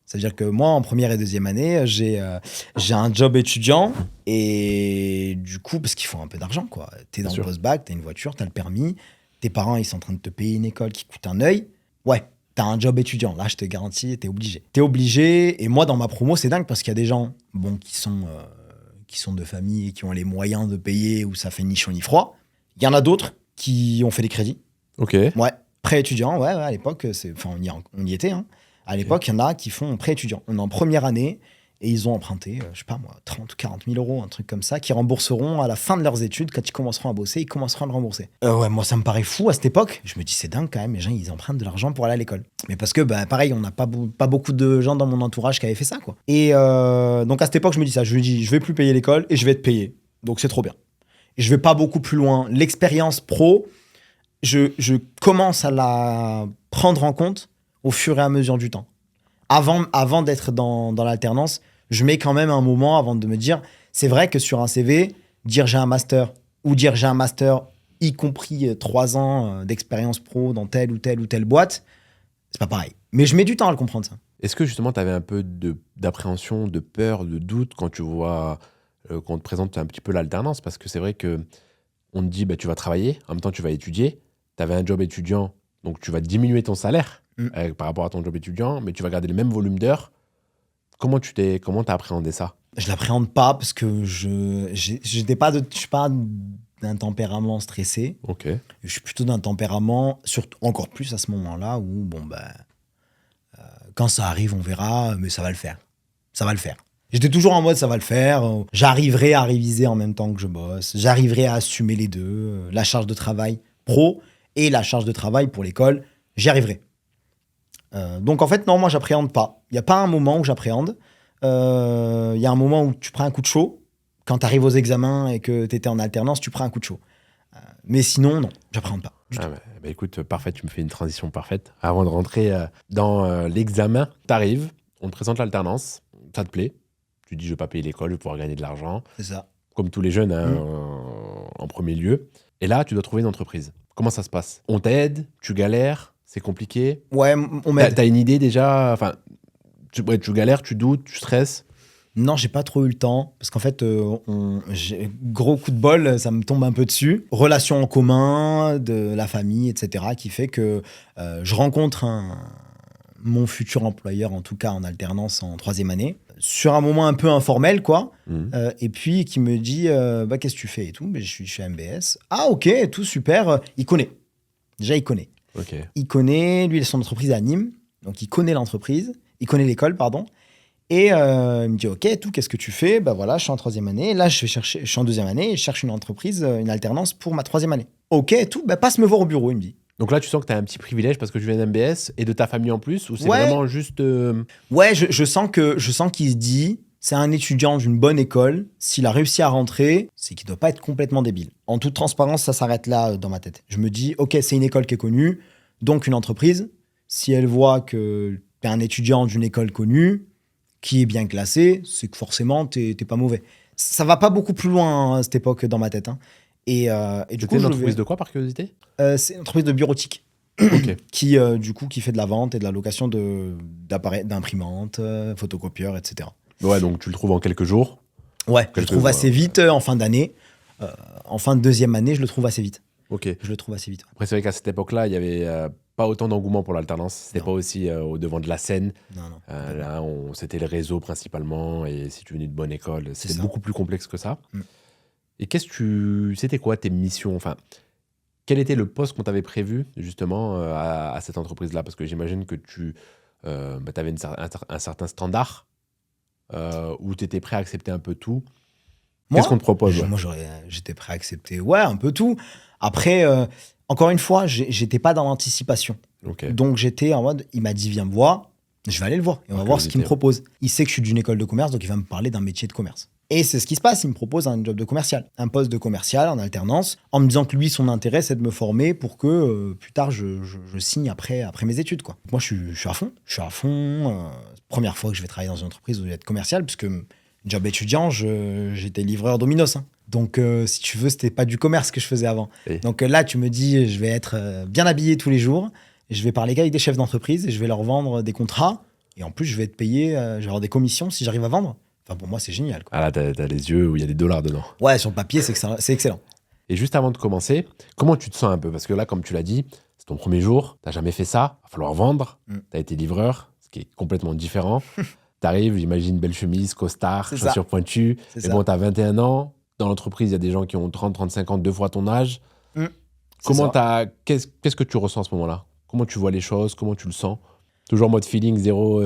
C'est-à-dire que moi, en première et deuxième année, j'ai un job étudiant. Et du coup, parce qu'il faut un peu d'argent, quoi. T'es dans Bien le sûr. post-bac, t'as une voiture, t'as le permis. Tes parents, ils sont en train de te payer une école qui coûte un œil. Ouais, t'as un job étudiant. Là, je te garantis, t'es obligé. T'es obligé. Et moi, dans ma promo, c'est dingue parce qu'il y a des gens qui sont de famille et qui ont les moyens de payer où ça fait ni chaud ni froid. Il y en a d'autres qui ont fait des crédits. Ok. Ouais, prêt étudiant, ouais, à l'époque, on y était. Hein. À l'époque, il y en a qui font prêt étudiant. On est en première année et ils ont emprunté, je sais pas moi, 30 ou 40 000 euros, un truc comme ça, qui rembourseront à la fin de leurs études. Quand ils commenceront à bosser, ils commenceront à le rembourser. Ouais, moi, ça me paraît fou à cette époque. Je me dis, c'est dingue quand même, les gens, ils empruntent de l'argent pour aller à l'école. Mais parce que, pareil, on n'a pas beaucoup de gens dans mon entourage qui avaient fait ça, quoi. Et donc, à cette époque, je me dis ça. Je me dis, je vais plus payer l'école et je vais te payer. Donc, c'est trop bien. Et je vais pas beaucoup plus loin. L'expérience pro, je commence à la prendre en compte au fur et à mesure du temps. Avant d'être dans l'alternance, je mets quand même un moment avant de me dire, c'est vrai que sur un CV, dire j'ai un master ou dire j'ai un master, y compris 3 ans d'expérience pro dans telle ou telle boîte, c'est pas pareil. Mais je mets du temps à le comprendre, ça. Est-ce que justement, tu avais un peu d'appréhension, de peur, de doute quand tu vois, qu'on te présente un petit peu l'alternance? Parce que c'est vrai que on te dit, bah, tu vas travailler, en même temps, tu vas étudier. Tu avais un job étudiant, donc tu vas diminuer ton salaire par rapport à ton job étudiant, mais tu vas garder le même volume d'heures. Comment t'as appréhendé ça? Je l'appréhende pas parce que je suis pas d'un tempérament stressé. Ok. Je suis plutôt d'un tempérament, surtout encore plus à ce moment-là où, quand ça arrive, on verra, mais ça va le faire. Ça va le faire. J'étais toujours en mode ça va le faire. J'arriverai à réviser en même temps que je bosse. J'arriverai à assumer les deux, la charge de travail pro et la charge de travail pour l'école. J'y arriverai. Donc en fait, non, moi, j'appréhende pas. Il n'y a pas un moment où j'appréhende. Il y a un moment où tu prends un coup de chaud. Quand tu arrives aux examens et que tu étais en alternance, tu prends un coup de chaud. Mais sinon, non, j'appréhende pas. Bah, écoute, parfait, tu me fais une transition parfaite. Avant de rentrer dans l'examen, t'arrives, on te présente l'alternance, ça te plaît. Tu dis, je vais pas payer l'école, je vais pouvoir gagner de l'argent. C'est ça. Comme tous les jeunes, hein, en premier lieu. Et là, tu dois trouver une entreprise. Comment ça se passe? On t'aide? Tu galères? C'est compliqué? Ouais, on m'aide. T'as une idée déjà? Enfin, tu galères, tu doutes, tu stresses? Non, j'ai pas trop eu le temps parce qu'en fait, gros coup de bol, ça me tombe un peu dessus. Relation en commun, de la famille, etc., qui fait que je rencontre mon futur employeur, en tout cas en alternance en 3e année. sur un moment un peu informel, quoi. Mhm. Et puis qui me dit qu'est-ce que tu fais et tout. Je suis chez MBS. Ah, ok, tout super. Il connaît. Déjà, il connaît. Ok. Il connaît, lui, son entreprise est à Nîmes. Donc, il connaît l'entreprise. Il connaît l'école, pardon. Et il me dit, ok, tout, qu'est-ce que tu fais? Voilà, je suis en 3e année. Là, je suis en 2e année et je cherche une entreprise, une alternance pour ma 3e année. Ok, tout, passe me voir au bureau, il me dit. Donc là, tu sens que tu as un petit privilège parce que tu viens d'MBS et de ta famille en plus, ou c'est Ouais. vraiment juste... Ouais, je sens qu'il se dit, c'est un étudiant d'une bonne école. S'il a réussi à rentrer, c'est qu'il ne doit pas être complètement débile. En toute transparence, ça s'arrête là dans ma tête. Je me dis, ok, c'est une école qui est connue, donc une entreprise. Si elle voit que tu es un étudiant d'une école connue, qui est bien classé, c'est que forcément, t'es pas mauvais. Ça va pas beaucoup plus loin à cette époque dans ma tête. Hein. Et du coup, C'était une entreprise de quoi, par curiosité? c'est une entreprise de bureautique Ok. qui, du coup, qui fait de la vente et de la location d'appareils, d'imprimantes, photocopieurs, etc. Ouais, donc tu le trouves en quelques jours. Ouais, je le Quelques trouve mois, assez vite en fin d'année. En fin de 2e année, je le trouve assez vite. Ok. Je le trouve assez vite. Après, c'est vrai qu'à cette époque-là, il y avait pas autant d'engouement pour l'alternance. C'était Non. pas aussi au devant de la scène. Non, non. Là, c'était le réseau principalement. Et si tu venais de bonne école, c'était ça. beaucoup plus complexe que ça. Mm. Et c'était quoi tes missions? Enfin, quel était le poste qu'on t'avait prévu justement à cette entreprise-là? Parce que j'imagine que tu avais un certain standard où tu étais prêt à accepter un peu tout. Qu'est-ce qu'on te propose? Moi, j'étais prêt à accepter un peu tout. Après, encore une fois, j'étais pas dans l'anticipation. Ok. Donc, j'étais en mode, il m'a dit, viens me voir, je vais aller le voir et on va voir ce qu'il me propose. Il sait que je suis d'une école de commerce, donc il va me parler d'un métier de commerce. Et c'est ce qui se passe, il me propose un job de commercial, un poste de commercial en alternance, en me disant que lui, son intérêt, c'est de me former pour que plus tard, je signe après mes études, quoi. Moi, je suis à fond. Je suis à fond. Première fois que je vais travailler dans une entreprise où je vais être commercial, puisque job étudiant, j'étais livreur Domino's. Hein. Donc, si tu veux, c'était pas du commerce que je faisais avant. Et Donc là, tu me dis, je vais être bien habillé tous les jours, et je vais parler qu'avec des chefs d'entreprise, et je vais leur vendre des contrats, et en plus, je vais être payé, je vais avoir des commissions si j'arrive à vendre. Enfin, pour moi, c'est génial, quoi. Ah là, t'as les yeux où il y a des dollars dedans. Ouais, sur le papier, c'est excellent. Et juste avant de commencer, comment tu te sens un peu? Parce que là, comme tu l'as dit, c'est ton premier jour, t'as jamais fait ça, il va falloir vendre, t'as été livreur, ce qui est complètement différent. T'arrives, j'imagine, belle chemise, costard, C'est chaussures pointues. C'est Mais ça. bon, t'as 21 ans. Dans l'entreprise, il y a des gens qui ont 30, 35 ans, 2 fois ton âge. C'est ça. Qu'est-ce que tu ressens à ce moment-là? Comment tu vois les choses? Comment tu le sens? Toujours en mode feeling, zéro.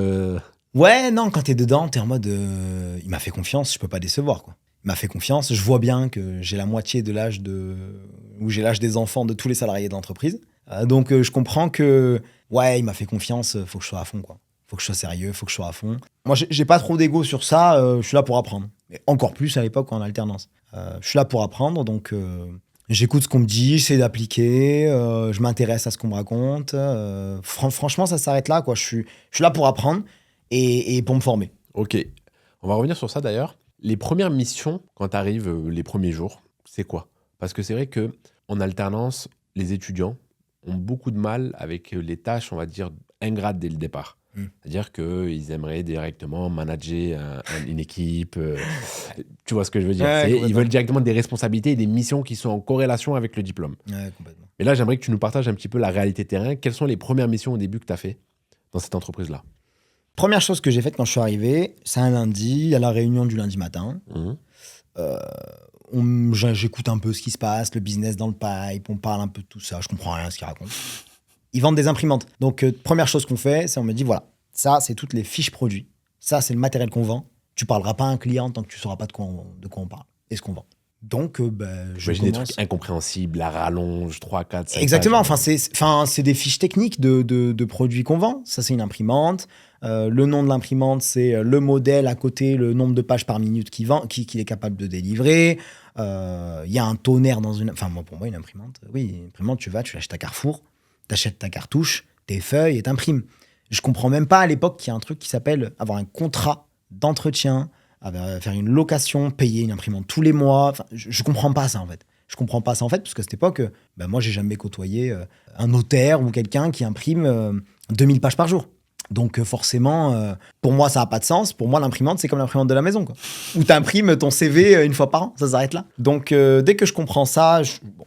Ouais, non, quand t'es dedans, t'es en mode il m'a fait confiance, je peux pas décevoir, quoi. Il m'a fait confiance, je vois bien que j'ai la moitié de l'âge où j'ai l'âge des enfants de tous les salariés de l'entreprise. Donc je comprends que ouais, il m'a fait confiance, faut que je sois à fond, quoi. Faut que je sois sérieux, faut que je sois à fond. Moi, j'ai pas trop d'ego sur ça, je suis là pour apprendre. Mais encore plus à l'époque en alternance. Je suis là pour apprendre, donc j'écoute ce qu'on me dit, j'essaie d'appliquer, je m'intéresse à ce qu'on me raconte. Franchement, ça s'arrête là, quoi. Je suis là pour apprendre et pour me former. Ok. On va revenir sur ça d'ailleurs. Les premières missions, quand tu arrives les premiers jours, c'est quoi? Parce que c'est vrai que en alternance, les étudiants ont beaucoup de mal avec les tâches, on va dire, ingrates dès le départ. C'est-à-dire qu'ils aimeraient directement manager une équipe. Tu vois ce que je veux dire? Ouais, Ils veulent directement des responsabilités et des missions qui sont en corrélation avec le diplôme. Ouais, complètement. Mais là, j'aimerais que tu nous partages un petit peu la réalité terrain. Quelles sont les premières missions au début que tu as fait dans cette entreprise-là? Première chose que j'ai faite quand je suis arrivé, c'est un lundi, il y a la réunion du lundi matin. J'écoute un peu ce qui se passe, le business dans le pipe, on parle un peu de tout ça, je comprends rien à ce qu'ils racontent. Ils vendent des imprimantes. Donc, première chose qu'on fait, c'est on me dit, voilà, ça, c'est toutes les fiches produits. Ça, c'est le matériel qu'on vend. Tu parleras pas à un client tant que tu sauras pas de quoi on parle et ce qu'on vend. Donc, J'imagine des trucs incompréhensibles, la rallonge, 3, 4, 5 Exactement. pages. C'est des fiches techniques de produits qu'on vend. Ça, c'est une imprimante. Le nom de l'imprimante, c'est le modèle à côté, le nombre de pages par minute qu'il est capable de délivrer. Il y a un tonnerre dans une... Enfin, pour moi, une imprimante, oui, une imprimante, tu l'achètes à Carrefour, t'achètes ta cartouche, tes feuilles et t'imprimes. Je comprends même pas à l'époque qu'il y a un truc qui s'appelle avoir un contrat d'entretien, faire une location, payer une imprimante tous les mois. Enfin, je comprends pas ça, en fait. Je comprends pas ça, en fait, parce qu'à cette époque, moi, j'ai jamais côtoyé un notaire ou quelqu'un qui imprime 2000 pages par jour. Donc forcément, pour moi, ça n'a pas de sens. Pour moi, l'imprimante, c'est comme l'imprimante de la maison, quoi. Où tu imprimes ton CV une fois par an, ça s'arrête là. Donc dès que je comprends ça,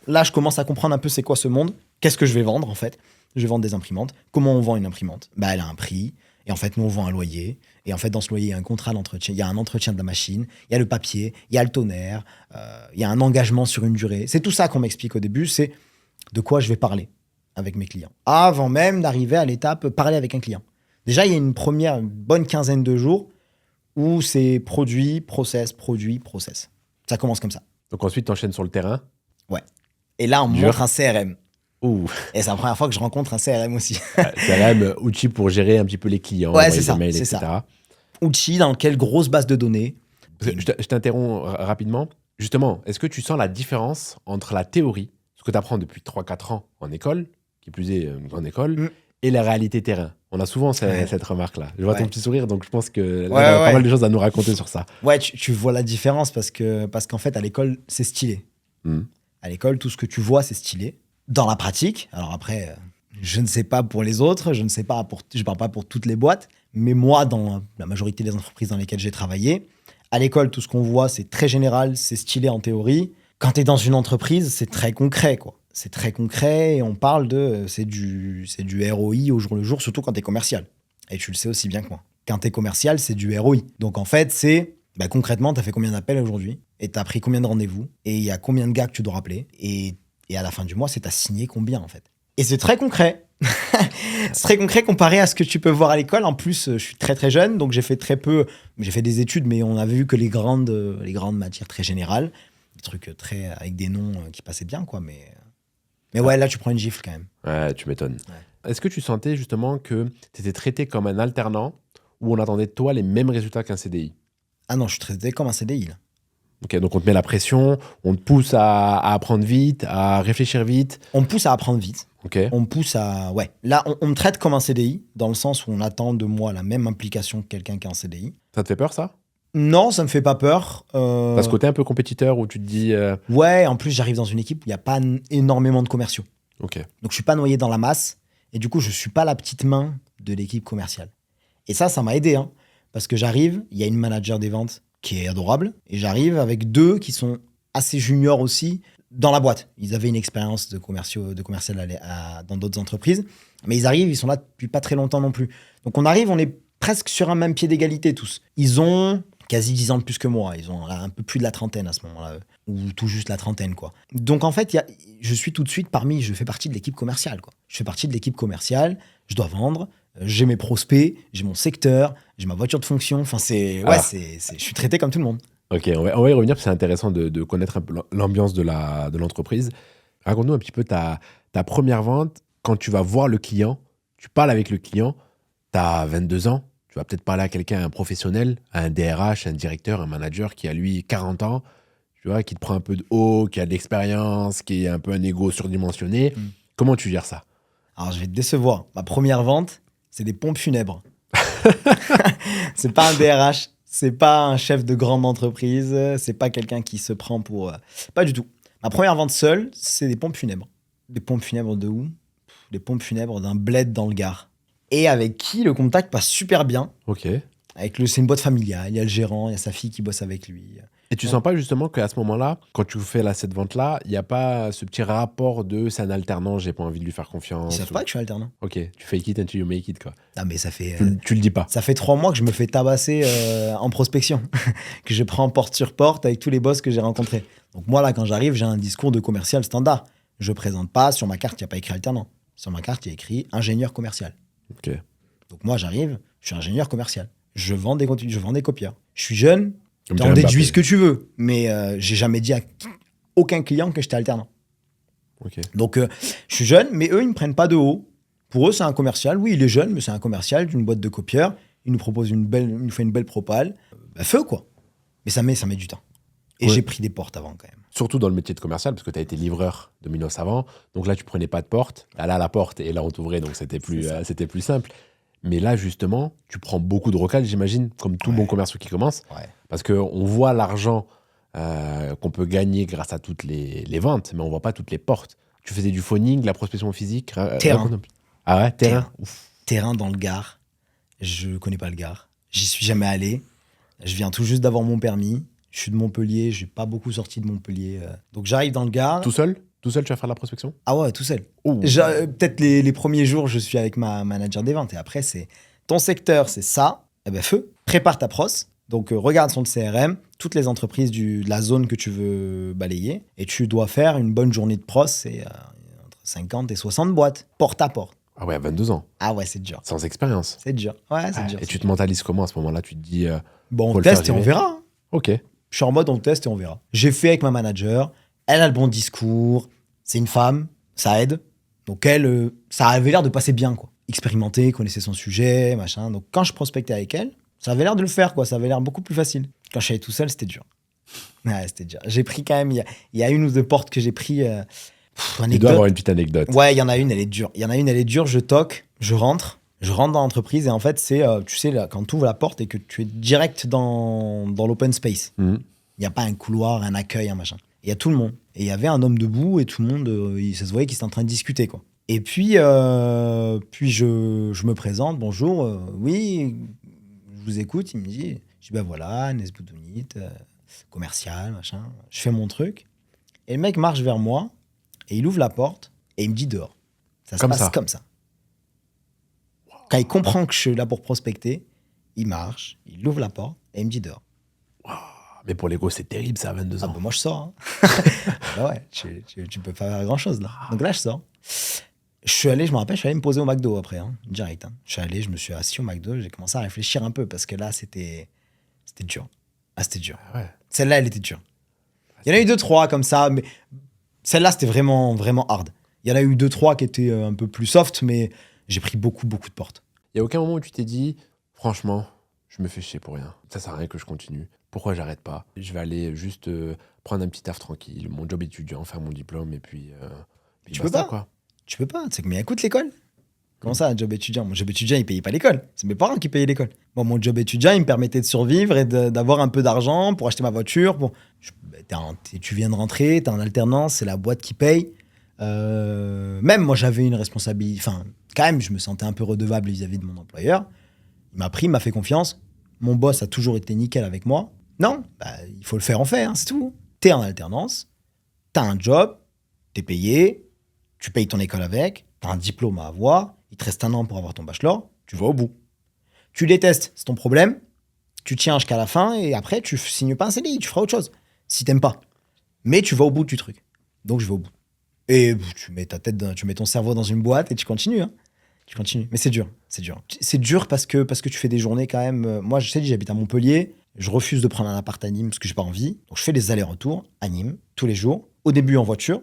là, je commence à comprendre un peu c'est quoi ce monde. Qu'est-ce que je vais vendre, en fait? Je vais vendre des imprimantes. Comment on vend une imprimante? Elle a un prix. Et en fait, nous, on vend un loyer. Et en fait, dans ce loyer, il y a un contrat d'entretien, il y a un entretien de la machine, il y a le papier, il y a le tonnerre, il y a un engagement sur une durée. C'est tout ça qu'on m'explique au début, c'est de quoi je vais parler avec mes clients. Avant même d'arriver à l'étape parler avec un client. Déjà, il y a une bonne quinzaine de jours où c'est produit, process. Ça commence comme ça. Donc ensuite, tu enchaînes sur le terrain. Ouais. Et là, on me Dur. montre un CRM. Ouh. Et c'est la première fois que je rencontre un CRM aussi. CRM, outil pour gérer un petit peu les clients, Ouais, envoyer c'est des ça, mails, c'est etc. ça. Outil dans lequel grosse base de données. Parce que je t'interromps rapidement. Justement, est-ce que tu sens la différence entre la théorie, ce que tu apprends depuis 3-4 ans en école, qui plus est une grande école, et la réalité terrain? On a souvent cette remarque-là. Je vois ton petit sourire, donc je pense que là, il y a pas mal de choses à nous raconter sur ça. Ouais, tu vois la différence parce qu'en fait, à l'école, c'est stylé. À l'école, tout ce que tu vois, c'est stylé. Dans la pratique, alors après, je ne sais pas pour les autres, je parle pas pour toutes les boîtes, mais moi, dans la majorité des entreprises dans lesquelles j'ai travaillé, à l'école, tout ce qu'on voit, c'est très général, c'est stylé en théorie. Quand tu es dans une entreprise, c'est très concret, quoi. C'est très concret et on parle c'est du ROI au jour le jour, surtout quand tu es commercial. Et tu le sais aussi bien que moi. Quand tu es commercial, c'est du ROI. Donc en fait, c'est concrètement, tu as fait combien d'appels aujourd'hui et tu as pris combien de rendez-vous et il y a combien de gars que tu dois rappeler et à la fin du mois, c'est tu as signé combien en fait. Et c'est très concret. C'est très concret comparé à ce que tu peux voir à l'école. En plus, je suis très très jeune, donc j'ai fait très peu. J'ai fait des études, mais on a vu que les grandes matières très générales, des trucs très avec des noms qui passaient bien, quoi. Mais ouais, là, tu prends une gifle quand même. Ouais, tu m'étonnes. Ouais. Est-ce que tu sentais justement que tu étais traité comme un alternant ou on attendait de toi les mêmes résultats qu'un CDI? Ah non, je suis traité comme un CDI, là. Ok, donc on te met la pression, on te pousse à apprendre vite, à réfléchir vite. On me pousse à apprendre vite. Ok. On me pousse à... Ouais. Là, on me traite comme un CDI, dans le sens où on attend de moi la même implication que quelqu'un qui est en CDI. Ça te fait peur, ça? Non, ça me fait pas peur. T'as ce côté un peu compétiteur où tu te dis... Ouais, en plus, j'arrive dans une équipe où il n'y a pas énormément de commerciaux. Ok. Donc, je suis pas noyé dans la masse. Et du coup, je suis pas la petite main de l'équipe commerciale. Et ça m'a aidé. Hein, parce que j'arrive, il y a une manager des ventes qui est adorable. Et j'arrive avec deux qui sont assez juniors aussi dans la boîte. Ils avaient une expérience de commercial dans d'autres entreprises. Mais ils arrivent, ils sont là depuis pas très longtemps non plus. Donc, on arrive, on est presque sur un même pied d'égalité tous. Ils ont quasi 10 ans de plus que moi. Ils ont un peu plus de la trentaine à ce moment-là. Ou tout juste la trentaine, quoi. Donc, en fait, je suis tout de suite je fais partie de l'équipe commerciale, quoi. Je fais partie de l'équipe commerciale, je dois vendre, j'ai mes prospects, j'ai mon secteur, j'ai ma voiture de fonction. Enfin, je suis traité comme tout le monde. Ok, on va y revenir, parce que c'est intéressant de connaître un peu l'ambiance de l'entreprise. Raconte-nous un petit peu ta première vente. Quand tu vas voir le client, tu parles avec le client, tu as 22 ans, tu vas peut-être parler à quelqu'un, un professionnel, à un DRH, un directeur, un manager qui a lui 40 ans, tu vois, qui te prend un peu de haut, qui a de l'expérience, qui est un peu un ego surdimensionné. Comment tu gères ça? Alors, je vais te décevoir. Ma première vente, c'est des pompes funèbres. C'est pas un DRH, c'est pas un chef de grande entreprise, c'est pas quelqu'un qui se prend pour... Pas du tout. Ma première vente seule, c'est des pompes funèbres. Des pompes funèbres de où? Des pompes funèbres d'un bled dans le Gard. Et avec qui le contact passe super bien. Ok. C'est une boîte familiale, il y a le gérant, il y a sa fille qui bosse avec lui. Et tu sens pas justement qu'à ce moment-là, quand tu fais cette vente-là, il n'y a pas ce petit rapport de c'est un alternant, j'ai pas envie de lui faire confiance? Ils savent pas que je suis alternant. Ok, tu fake it until you make it, quoi. Ah, mais ça fait... Tu le dis pas. Ça fait 3 mois que je me fais tabasser en prospection, que je prends porte sur porte avec tous les boss que j'ai rencontrés. Donc moi, là, quand j'arrive, j'ai un discours de commercial standard. Je présente pas, sur ma carte, il n'y a pas écrit alternant. Sur ma carte, il y a écrit ingénieur commercial. Ok. Donc moi, j'arrive, je suis ingénieur commercial. Je vends des copieurs. Je suis jeune, Comme t'en déduis ce que tu veux, mais j'ai jamais dit à aucun client que j'étais alternant. Ok. Donc je suis jeune, mais eux, ils ne me prennent pas de haut. Pour eux, c'est un commercial. Oui, il est jeune, mais c'est un commercial d'une boîte de copieurs. Il nous propose il nous fait une belle propale. Feu, quoi. Mais ça met du temps. Et j'ai pris des portes avant, quand même. Surtout dans le métier de commercial, parce que tu as été livreur de Minos avant. Donc là, tu prenais pas de porte. Là, la porte, et là, on t'ouvrait, donc c'était plus simple. Mais là, justement, tu prends beaucoup de recales, j'imagine, comme tout bon commercial qui commence. Ouais. Parce qu'on voit l'argent qu'on peut gagner grâce à toutes les ventes, mais on voit pas toutes les portes. Tu faisais du phoning, de la prospection physique. Terrain. Ah ouais, terrain. Terrain dans le Gard. Je connais pas le Gard. J'y suis jamais allé. Je viens tout juste d'avoir mon permis. Je suis de Montpellier. Je n'ai pas beaucoup sorti de Montpellier. Donc j'arrive dans le Gard. Tout seul? Tout seul, tu vas faire de la prospection? Ah ouais, tout seul. Peut-être les premiers jours, je suis avec ma manager des ventes. Et après, Ton secteur, c'est ça. Eh ben, feu. Prépare ta pros. Donc, regarde sur le CRM toutes les entreprises de la zone que tu veux balayer. Et tu dois faire une bonne journée de pros. C'est entre 50 et 60 boîtes, porte à porte. Ah ouais, à 22 ans. Ah ouais, c'est dur. Sans expérience. C'est dur. Ouais, c'est Ouais, dur. et tu te mentalises comment à ce moment-là? Tu te dis. Bon, faut on le faire teste et on durer. verra. Hein. Ok. Je suis en mode on teste et on verra. J'ai fait avec ma manager. Elle a le bon discours. C'est une femme. Ça aide. Donc elle, ça avait l'air de passer bien, quoi. Expérimentée, connaissait son sujet, machin. Donc quand je prospectais avec elle, ça avait l'air de le faire, quoi. Ça avait l'air beaucoup plus facile. Quand je suis allé tout seul, c'était dur. Ouais, c'était dur. J'ai pris quand même, il y a une ou deux portes que j'ai pris. Tu Anecdote. dois avoir une petite anecdote. Ouais, il y en a une, elle est dure. Je toque, je rentre dans l'entreprise et en fait, c'est, tu sais, là, quand tu ouvres la porte et que tu es direct dans l'open space. Mhm. Il n'y a pas un couloir, un accueil, un machin. Il y a tout le monde. Et il y avait un homme debout et tout le monde, ça se voyait qu'ils étaient en train de discuter, quoi. Et puis je me présente, bonjour, oui, je vous écoute. Il me dit, je dis, ben voilà, Nes Boudounit, commercial, machin. Je fais mon truc. Et le mec marche vers moi et il ouvre la porte et il me dit dehors. Ça se Comme passe ça. comme ça. Quand il comprend que je suis là pour prospecter, il marche, il ouvre la porte et il me dit dehors. Mais pour l'ego, c'est terrible ça à 22 Ah ans. bah moi je sors. Hein. Bah ouais, tu peux pas faire grand chose là. Donc là je sors. Je me rappelle, je suis allé me poser au McDo après, hein, direct. Hein. Je me suis assis au McDo, j'ai commencé à réfléchir un peu parce que là c'était dur. Ah c'était dur. Ouais. Celle-là elle était dure. Il y en a eu 2-3 comme ça, mais celle-là c'était vraiment vraiment hard. Il y en a eu 2-3 qui étaient un peu plus soft, mais j'ai pris beaucoup de portes. Il n'y a aucun moment où tu t'es dit, franchement, je me fais chier pour rien. Ça sert à rien que je continue. Pourquoi j'arrête pas? Je vais aller juste prendre un petit taf tranquille, mon job étudiant, faire mon diplôme et puis. Tu basta, peux pas. quoi. Tu peux pas. Tu sais combien coûte l'école? Comment ça, un job étudiant? Mon job étudiant, il payait pas l'école. C'est mes parents qui payaient l'école. Moi, mon job étudiant, il me permettait de survivre et d'avoir un peu d'argent pour acheter ma voiture. Tu viens de rentrer, t'es en alternance, c'est la boîte qui paye. Même moi, j'avais une responsabilité. Enfin, quand même, je me sentais un peu redevable vis-à-vis de mon employeur. Il m'a pris, il m'a fait confiance. Mon boss a toujours été nickel avec moi. Non, il faut le faire, on fait, hein, c'est tout. T'es en alternance, t'as un job, t'es payé, tu payes ton école avec, t'as un diplôme à avoir, il te reste 1 an pour avoir ton bachelor, tu vas au bout. Tu détestes, c'est ton problème, tu tiens jusqu'à la fin et après tu signes pas un CDI, tu feras autre chose, si t'aimes pas. Mais tu vas au bout du truc. Donc je vais au bout. Et tu mets tu mets ton cerveau dans une boîte et tu continues. Hein. Tu continues. Mais c'est dur, c'est dur. C'est dur parce que tu fais des journées quand même. Moi, je sais, j'habite à Montpellier. Je refuse de prendre un appart à Nîmes parce que j'ai pas envie. Donc, je fais des allers-retours à Nîmes tous les jours. Au début en voiture.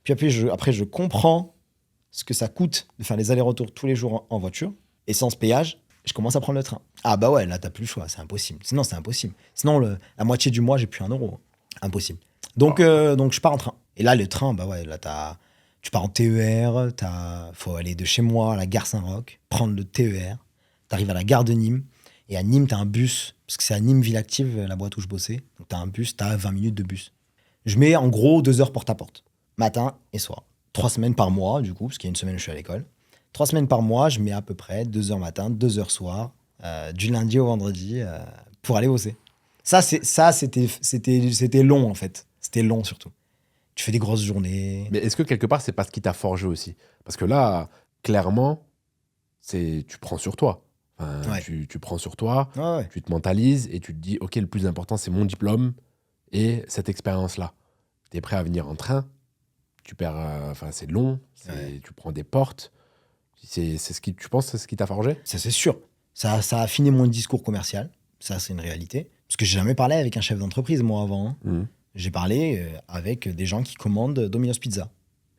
Puis après, je comprends ce que ça coûte de faire les allers-retours tous les jours en voiture. Essence, péage. Je commence à prendre le train. Ah bah ouais, là, t'as plus le choix. C'est impossible. Sinon, c'est impossible. Sinon, la moitié du mois, j'ai plus 1 euro. Impossible. Donc je pars en train. Et là, le train, bah ouais, là, tu pars en TER, faut aller de chez moi à la gare Saint-Roch, prendre le TER, t'arrives à la gare de Nîmes, et à Nîmes, t'as un bus, parce que c'est à Nîmes Ville Active, la boîte où je bossais, donc t'as un bus, t'as 20 minutes de bus. Je mets en gros 2 heures porte à porte, matin et soir. 3 semaines par mois, du coup, parce qu'il y a une semaine où je suis à l'école. 3 semaines par mois, je mets à peu près 2 heures matin, 2 heures soir, du lundi au vendredi, pour aller bosser. C'était long, en fait. C'était long, surtout. Tu fais des grosses journées. Mais est-ce que quelque part, c'est pas ce qui t'a forgé aussi? Parce que là, clairement, tu prends sur toi. Enfin, Ouais. tu prends sur toi, Ouais. tu te mentalises et tu te dis, OK, le plus important, c'est mon diplôme et cette expérience-là. Tu es prêt à venir en train, tu perds, c'est long, Ouais. tu prends des portes. Tu penses c'est ce qui t'a forgé? Ça, c'est sûr. Ça a affiné mon discours commercial. Ça, c'est une réalité. Parce que j'ai jamais parlé avec un chef d'entreprise, moi, avant. Hein. Mhm. J'ai parlé avec des gens qui commandent Domino's Pizza.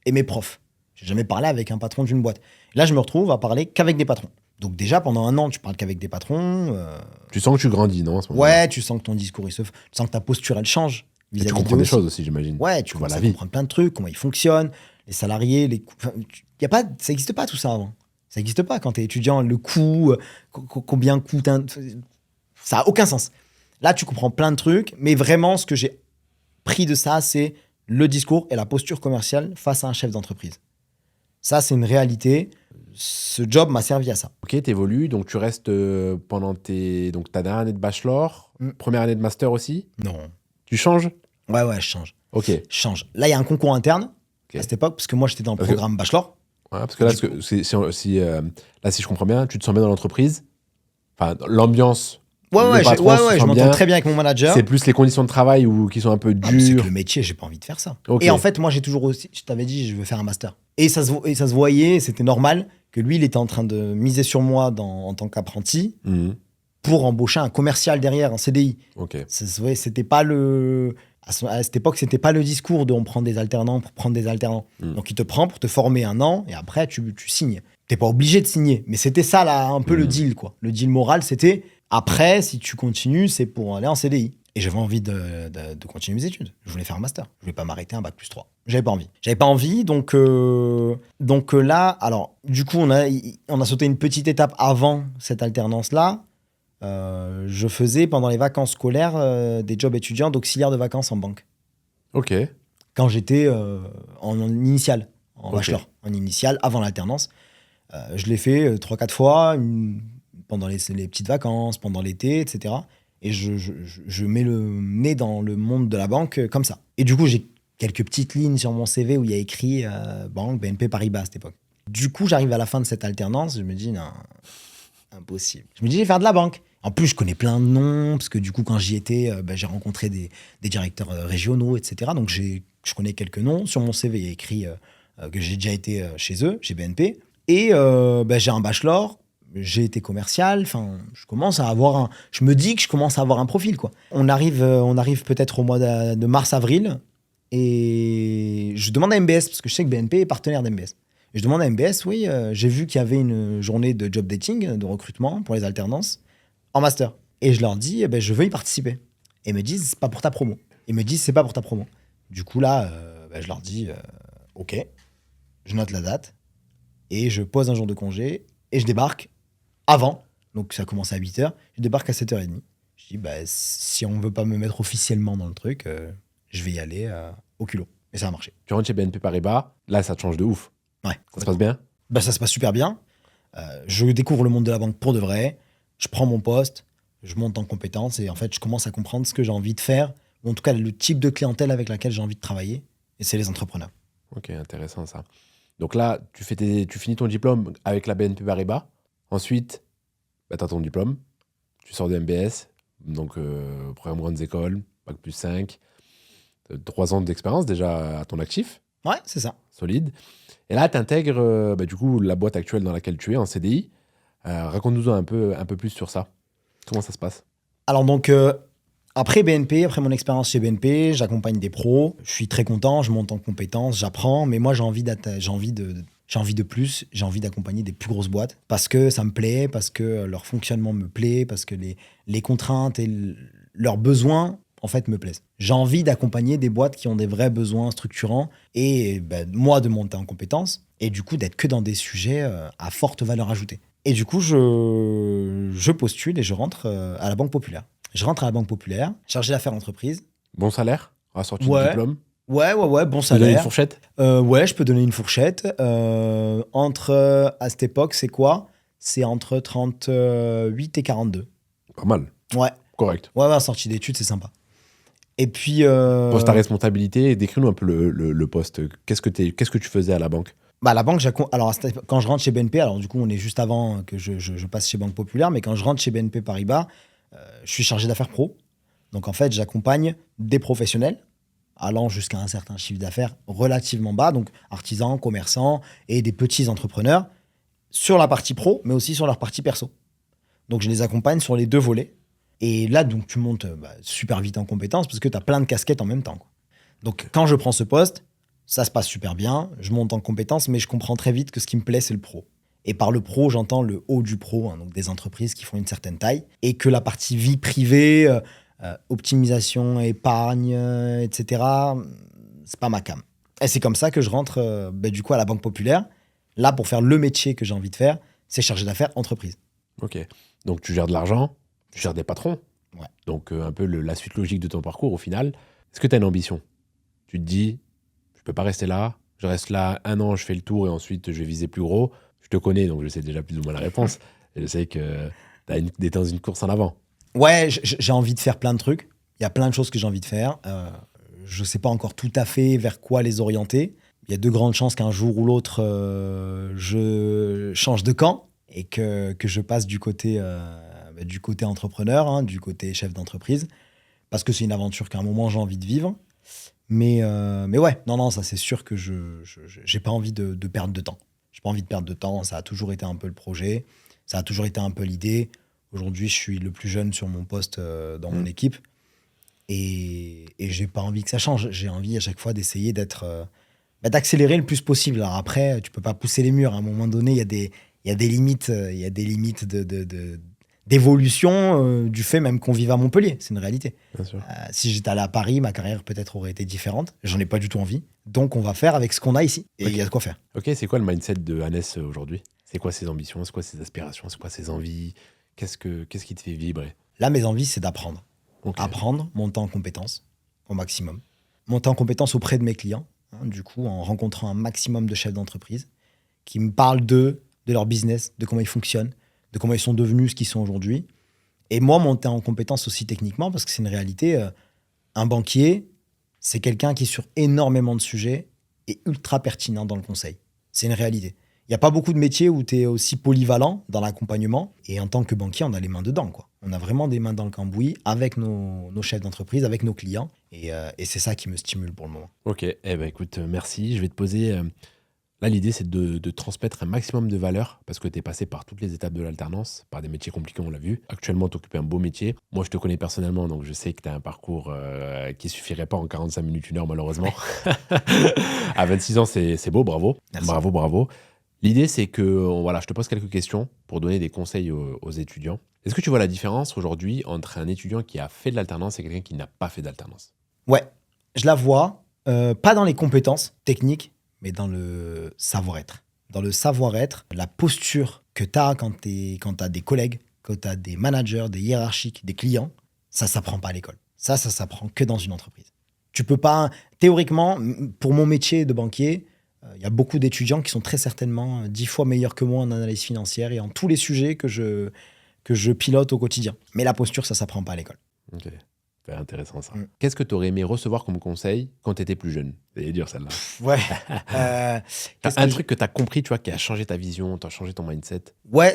Et mes profs. J'ai jamais parlé avec un patron d'une boîte. Là, je me retrouve à parler qu'avec des patrons. Donc déjà, pendant 1 an, tu parles qu'avec des patrons. Tu sens que tu grandis, non, à ce moment-là? Ouais, tu sens que ton discours, tu sens que ta posture, elle change. Et tu vis-à-vis comprends d'eux des aussi. choses aussi, j'imagine. Ouais, tu vois commences la à vie. comprendre plein de trucs, comment ils fonctionnent, les salariés, les coûts. Enfin, ça n'existe pas tout ça avant. Ça n'existe pas quand tu es étudiant, le coût, combien coûte un. Ça n'a aucun sens. Là, tu comprends plein de trucs, mais vraiment, ce que j'ai pris de ça, c'est le discours et la posture commerciale face à un chef d'entreprise. Ça, c'est une réalité. Ce job m'a servi à ça. Ok, t'évolues, donc tu restes pendant donc ta dernière année de bachelor, Mm. première année de master aussi. Non. Tu changes? Ouais, je change. Ok. Ouais, Je change. Là, il y a un concours interne Ok. à cette époque, parce que moi, j'étais dans le Parce que- programme bachelor. parce que là, Du si je comprends bien, tu te sens bien dans l'entreprise, Enfin, l'ambiance. Ouais, le ouais, patron se je sent m'entends bien. très bien avec mon manager. C'est plus les conditions de travail qui sont un peu Ah, mais c'est que dures. le métier, j'ai pas envie de faire ça. Ok. Et en fait, moi, j'ai toujours aussi, je t'avais dit, je veux faire un master. Et ça se voyait, c'était normal que lui, il était en train de miser sur moi en tant qu'apprenti Mhm. pour embaucher un commercial derrière, un CDI. Ok. Ça se voyait, c'était pas le. À cette époque, c'était pas le discours de on prend des alternants pour prendre des alternants. Mm. Donc, il te prend pour te former 1 an et après, tu signes. T'es pas obligé de signer. Mais c'était ça, là, un peu le deal, quoi. Le deal moral, c'était après, si tu continues, c'est pour aller en CDI. Et j'avais envie de continuer mes études. Je voulais faire un master. Je voulais pas m'arrêter à un bac+3. J'avais pas envie. J'avais pas envie, donc là, alors, du coup, on a sauté une petite étape avant cette alternance-là. Je faisais pendant les vacances scolaires des jobs étudiants d'auxiliaire de vacances en banque. Ok. Quand j'étais en initiale, en Ok. bachelor, en initiale, avant l'alternance. Je l'ai fait 3-4 fois pendant les petites vacances, pendant l'été, etc. Et je mets le nez dans le monde de la banque comme ça. Et du coup, j'ai quelques petites lignes sur mon CV où il y a écrit banque BNP Paribas à cette époque. Du coup, j'arrive à la fin de cette alternance, je me dis non, impossible. Je me dis, je vais faire de la banque. En plus, je connais plein de noms, parce que du coup, quand j'y étais, j'ai rencontré des directeurs régionaux, etc. Donc, je connais quelques noms. Sur mon CV, il y a écrit que j'ai déjà été chez eux, chez BNP. Et j'ai un bachelor, j'ai été commercial. Enfin, je me dis que je commence à avoir un profil, quoi. On arrive peut-être au mois de mars-avril, et je demande à MBS, parce que je sais que BNP est partenaire d'MBS. Et je demande à MBS, oui, j'ai vu qu'il y avait une journée de job dating, de recrutement pour les alternances, en master. Et je leur dis, je veux y participer. Et ils me disent, c'est pas pour ta promo. Ils me disent, c'est pas pour ta promo. Du coup, là, je leur dis, ok, je note la date, et je pose un jour de congé, et je débarque avant. Donc ça commence à 8h, je débarque à 7h30. Je dis, si on veut pas me mettre officiellement dans le truc, je vais y aller au culot. Et ça a marché. Tu rentres chez BNP Paribas, là, ça te change de ouf. Ouais. Ça se passe bien? Ça se passe super bien. Je découvre le monde de la banque pour de vrai. Je prends mon poste, je monte en compétences et en fait, je commence à comprendre ce que j'ai envie de faire, ou en tout cas le type de clientèle avec laquelle j'ai envie de travailler. Et c'est les entrepreneurs. Ok, intéressant ça. Donc là, tu finis ton diplôme avec la BNP Paribas. Ensuite, tu as ton diplôme. Tu sors de MBS, donc programme grandes écoles, bac+5. 3 ans d'expérience déjà à ton actif, Ouais, c'est ça. solide. Et là, tu intègres du coup la boîte actuelle dans laquelle tu es, en CDI. Raconte-nous un peu plus sur ça. Comment ça se passe? Alors donc, après BNP, après mon expérience chez BNP, j'accompagne des pros. Je suis très content, je monte en compétences, j'apprends. Mais moi, j'ai envie de plus. J'ai envie d'accompagner des plus grosses boîtes parce que ça me plaît, parce que leur fonctionnement me plaît, parce que les contraintes et leurs besoins, en fait, me plaisent. J'ai envie d'accompagner des boîtes qui ont des vrais besoins structurants et moi, de monter en compétences et du coup, d'être que dans des sujets à forte valeur ajoutée. Et du coup, je postule et je rentre à la Banque Populaire. Je rentre à la Banque Populaire, chargé d'affaires entreprises. Bon salaire à la sortie du Ouais. diplôme? Ouais, bon Tu peux donner une salaire. fourchette? Ouais, je peux donner une fourchette. À cette époque, c'est quoi? C'est entre 38 et 42. Pas mal. Ouais, Correct. ouais, sortie d'études, c'est sympa. Et puis... Poste à responsabilité, décris-nous un peu le poste. Qu'est-ce que tu faisais à la banque? la banque, alors quand je rentre chez BNP, alors du coup, on est juste avant que je passe chez Banque Populaire, mais quand je rentre chez BNP Paribas, je suis chargé d'affaires pro. Donc en fait, j'accompagne des professionnels allant jusqu'à un certain chiffre d'affaires relativement bas, donc artisans, commerçants et des petits entrepreneurs sur la partie pro, mais aussi sur leur partie perso. Donc je les accompagne sur les deux volets. Et là, donc tu montes super vite en compétences parce que tu as plein de casquettes en même temps, quoi. Donc quand je prends ce poste, ça se passe super bien, je monte en compétences, mais je comprends très vite que ce qui me plaît, c'est le pro. Et par le pro, j'entends le haut du pro, hein, donc des entreprises qui font une certaine taille, et que la partie vie privée, optimisation, épargne, etc., c'est pas ma came. Et c'est comme ça que je rentre du coup à la Banque Populaire, là pour faire le métier que j'ai envie de faire, c'est chargé d'affaires entreprise. Ok. Donc tu gères de l'argent, tu gères des patrons. Ouais. Donc un peu la suite logique de ton parcours au final. Est-ce que tu as une ambition? Tu te dis, je peux pas rester là, je reste là 1 an, je fais le tour et ensuite je vais viser plus gros. Je te connais, donc je sais déjà plus ou moins la réponse. Et je sais que tu es dans une course en avant. Ouais, j'ai envie de faire plein de trucs. Il y a plein de choses que j'ai envie de faire. Je sais pas encore tout à fait vers quoi les orienter. Il y a de grandes chances qu'un jour ou l'autre, je change de camp et que je passe du côté du côté entrepreneur, hein, du côté chef d'entreprise, parce que c'est une aventure qu'à un moment j'ai envie de vivre. Mais ouais, non, ça c'est sûr que je j'ai pas envie de perdre de temps. J'ai pas envie de perdre de temps, ça a toujours été un peu le projet, ça a toujours été un peu l'idée. Aujourd'hui, je suis le plus jeune sur mon poste dans mon équipe et j'ai pas envie que ça change. J'ai envie à chaque fois d'essayer d'accélérer le plus possible. Alors après, tu peux pas pousser les murs. À un moment donné, il y a des limites, d'évolution du fait même qu'on vive à Montpellier. C'est une réalité. Bien sûr. Si j'étais allé à Paris, ma carrière peut-être aurait été différente. J'en ai pas du tout envie. Donc on va faire avec ce qu'on a ici. Et il y a de quoi faire. Ok, c'est quoi le mindset de Hannes aujourd'hui? C'est quoi ses ambitions? C'est quoi ses aspirations? C'est quoi ses envies? Qu'est-ce qui te fait vibrer? Là, mes envies, c'est d'apprendre. Ok. Apprendre, monter en compétences au maximum. Monter en compétences auprès de mes clients, hein, du coup, en rencontrant un maximum de chefs d'entreprise qui me parlent d'eux, de leur business, de comment ils fonctionnent, de comment ils sont devenus ce qu'ils sont aujourd'hui. Et moi, monter en compétences aussi techniquement, parce que c'est une réalité. Un banquier, c'est quelqu'un qui, sur énormément de sujets, est ultra pertinent dans le conseil. C'est une réalité. Il n'y a pas beaucoup de métiers où tu es aussi polyvalent dans l'accompagnement. Et en tant que banquier, on a les mains dedans, quoi. On a vraiment des mains dans le cambouis avec nos chefs d'entreprise, avec nos clients. Et c'est ça qui me stimule pour le moment. Ok, eh ben écoute, merci. Je vais te poser. Là, l'idée, c'est de transmettre un maximum de valeur parce que tu es passé par toutes les étapes de l'alternance, par des métiers compliqués, on l'a vu. Actuellement, tu occupes un beau métier. Moi, je te connais personnellement, donc je sais que tu as un parcours qui suffirait pas en 45 minutes, 1 heure, malheureusement. À 26 ans, c'est beau, bravo. Merci. Bravo. L'idée, c'est que voilà, je te pose quelques questions pour donner des conseils aux étudiants. Est-ce que tu vois la différence aujourd'hui entre un étudiant qui a fait de l'alternance et quelqu'un qui n'a pas fait d'alternance? Ouais, je la vois, pas dans les compétences techniques, mais dans le savoir-être. Dans le savoir-être, la posture que tu as quand tu as des collègues, quand tu as des managers, des hiérarchiques, des clients, ça s'apprend pas à l'école. Ça s'apprend que dans une entreprise. Tu peux pas, théoriquement, pour mon métier de banquier, il y a beaucoup d'étudiants qui sont très certainement 10 fois meilleurs que moi en analyse financière et en tous les sujets que je pilote au quotidien. Mais la posture, ça s'apprend pas à l'école. Ok, c'est intéressant ça. Qu'est-ce que tu aurais aimé recevoir comme conseil quand tu étais plus jeune? C'est dur celle-là. Ouais. Un truc que tu as compris, tu vois, qui a changé ta vision, tu as changé ton mindset. Ouais,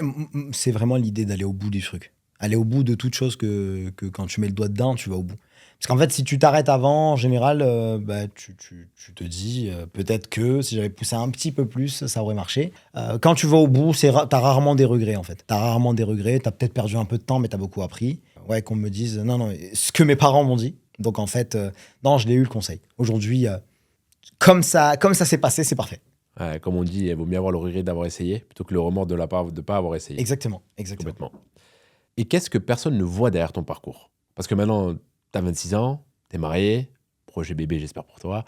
c'est vraiment l'idée d'aller au bout du truc. Aller au bout de toute chose que quand tu mets le doigt dedans, tu vas au bout. Parce qu'en fait, si tu t'arrêtes avant, en général, tu te dis peut-être que si j'avais poussé un petit peu plus, ça aurait marché. Quand tu vas au bout, t'as rarement des regrets, en fait. T'as rarement des regrets, t'as peut-être perdu un peu de temps, mais t'as beaucoup appris. Ouais, qu'on me dise, non, ce que mes parents m'ont dit. Donc en fait, non, je l'ai eu le conseil. Aujourd'hui, comme ça s'est passé, c'est parfait. Comme on dit, il vaut mieux avoir le regret d'avoir essayé plutôt que le remords de ne pas avoir essayé. Exactement. Complètement. Et qu'est-ce que personne ne voit derrière ton parcours? Parce que maintenant, tu as 26 ans, tu es marié, projet bébé, j'espère pour toi.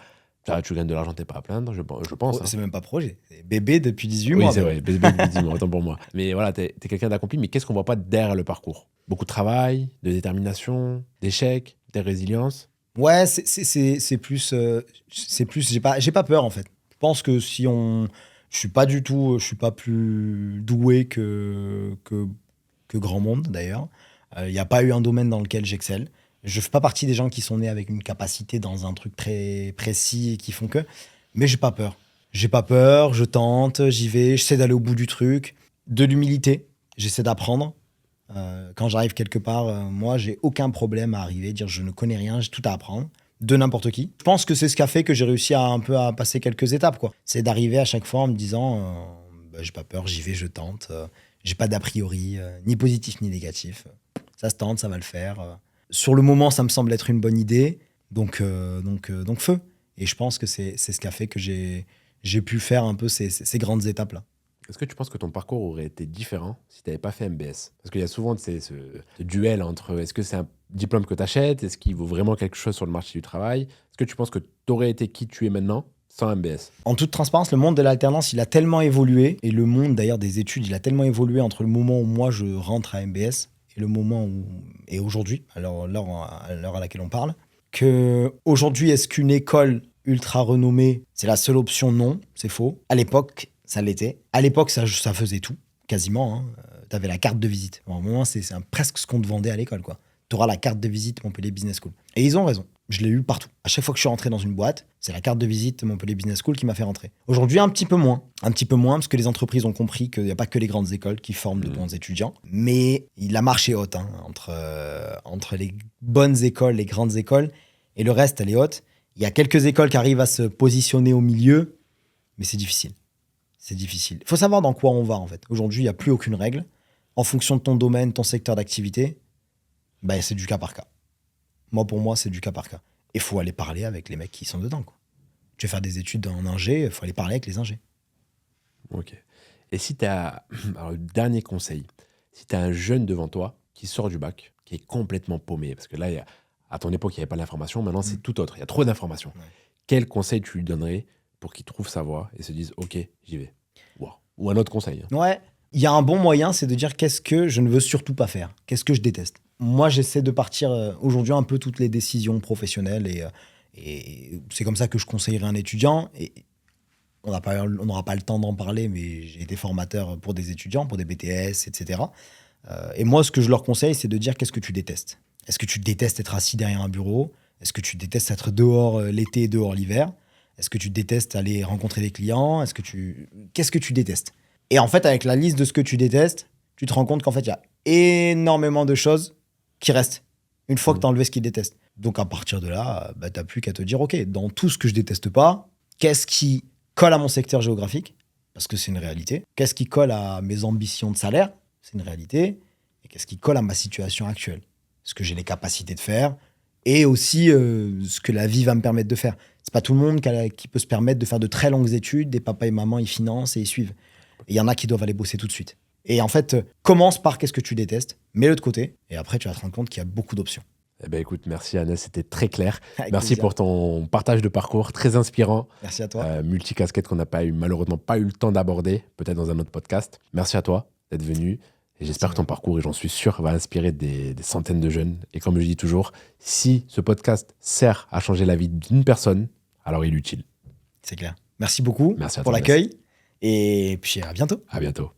Tu gagnes de l'argent, t'es pas à plaindre, je pense. C'est même pas projet. C'est bébé depuis 18 Oui, mois. c'est vrai, bébé depuis 18 mois, autant pour moi. Mais voilà, tu es quelqu'un d'accompli, mais qu'est-ce qu'on voit pas derrière le parcours? Beaucoup de travail, de détermination, d'échecs, de résilience. Ouais, c'est plus, j'ai pas peur en fait. Je pense que je suis pas plus doué que grand monde d'ailleurs. Il n'y a pas eu un domaine dans lequel j'excelle. Je fais pas partie des gens qui sont nés avec une capacité dans un truc très précis et qui font que. Mais j'ai pas peur. J'ai pas peur, je tente, j'y vais, j'essaie d'aller au bout du truc. De l'humilité, j'essaie d'apprendre. Quand j'arrive quelque part, moi, j'ai aucun problème à arriver, dire je ne connais rien, j'ai tout à apprendre, de n'importe qui. Je pense que c'est ce qui a fait que j'ai réussi un peu à passer quelques étapes, quoi. C'est d'arriver à chaque fois en me disant, j'ai pas peur, j'y vais, je tente. J'ai pas d'a priori, ni positif ni négatif. Ça se tente, ça va le faire. Sur le moment, ça me semble être une bonne idée, donc feu. Et je pense que c'est ce qui a fait que j'ai pu faire un peu ces grandes étapes-là. Est-ce que tu penses que ton parcours aurait été différent si tu n'avais pas fait MBS? Parce qu'il y a souvent ce duel entre est-ce que c'est un diplôme que tu achètes? Est-ce qu'il vaut vraiment quelque chose sur le marché du travail? Est-ce que tu penses que tu aurais été qui tu es maintenant sans MBS? En toute transparence, le monde de l'alternance, il a tellement évolué, et le monde d'ailleurs des études, il a tellement évolué entre le moment où moi je rentre à MBS et le moment où, et aujourd'hui, alors à l'heure à laquelle on parle, que aujourd'hui, est-ce qu'une école ultra renommée, c'est la seule option? Non, c'est faux. À l'époque, ça l'était. À l'époque, ça faisait tout, quasiment. Hein. Tu avais la carte de visite. Bon, au moment, c'est presque ce qu'on te vendait à l'école, quoi. Tu auras la carte de visite Montpellier Business School. Et ils ont raison. Je l'ai eu partout. À chaque fois que je suis rentré dans une boîte, c'est la carte de visite Montpellier Business School qui m'a fait rentrer. Aujourd'hui, un petit peu moins. Un petit peu moins parce que les entreprises ont compris qu'il n'y a pas que les grandes écoles qui forment de bons étudiants. Mais la marche est haute entre les bonnes écoles, les grandes écoles, et le reste, elle est haute. Il y a quelques écoles qui arrivent à se positionner au milieu, mais c'est difficile. C'est difficile. Il faut savoir dans quoi on va, en fait. Aujourd'hui, il n'y a plus aucune règle. En fonction de ton domaine, ton secteur d'activité, c'est du cas par cas. Pour moi, c'est du cas par cas. Et il faut aller parler avec les mecs qui sont dedans, quoi. Tu veux faire des études en ingé, il faut aller parler avec les ingés. Ok. Et si tu as... Alors, le dernier conseil, si tu as un jeune devant toi qui sort du bac, qui est complètement paumé, parce que là, à ton époque, il n'y avait pas l'information, maintenant, c'est tout autre. Il y a trop d'informations. Ouais. Quel conseil tu lui donnerais pour qu'il trouve sa voie et se dise « Ok, j'y vais ». Ou un autre conseil. Ouais. Il y a un bon moyen, c'est de dire qu'est-ce que je ne veux surtout pas faire. Qu'est-ce que je déteste. Moi, j'essaie de partir aujourd'hui un peu toutes les décisions professionnelles et c'est comme ça que je conseillerais un étudiant. Et on n'aura pas le temps d'en parler, mais j'ai été formateur pour des étudiants, pour des BTS, etc. Et moi, ce que je leur conseille, c'est de dire qu'est-ce que tu détestes. Est-ce que tu détestes être assis derrière un bureau ? Est-ce que tu détestes être dehors l'été et dehors l'hiver ? Est-ce que tu détestes aller rencontrer des clients ? Qu'est-ce que tu détestes ? Et en fait, avec la liste de ce que tu détestes, tu te rends compte qu'en fait, il y a énormément de choses qui restent une fois que tu as enlevé ce qu'ils détestent. Donc, à partir de là, tu n'as plus qu'à te dire, OK, dans tout ce que je déteste pas, qu'est-ce qui colle à mon secteur géographique ? Parce que c'est une réalité. Qu'est-ce qui colle à mes ambitions de salaire ? C'est une réalité. Et qu'est-ce qui colle à ma situation actuelle ? Ce que j'ai les capacités de faire et aussi ce que la vie va me permettre de faire. C'est pas tout le monde qui peut se permettre de faire de très longues études. Des papas et mamans, ils financent et ils suivent. Et il y en a qui doivent aller bosser tout de suite. Et en fait, commence par qu'est-ce que tu détestes, mets-le de côté, et après, tu vas te rendre compte qu'il y a beaucoup d'options. Eh ben, écoute, merci Ahnès, c'était très clair. Avec merci plaisir. pour ton partage de parcours, très inspirant. Merci à toi. Multicasquette qu'on n'a malheureusement pas eu le temps d'aborder, peut-être dans un autre podcast. Merci à toi d'être venu. Et j'espère que ton parcours, et j'en suis sûr, va inspirer des centaines de jeunes. Et comme je dis toujours, si ce podcast sert à changer la vie d'une personne, alors il est utile. C'est clair. Merci beaucoup Merci à pour toi, l'accueil. Et puis à bientôt. À bientôt.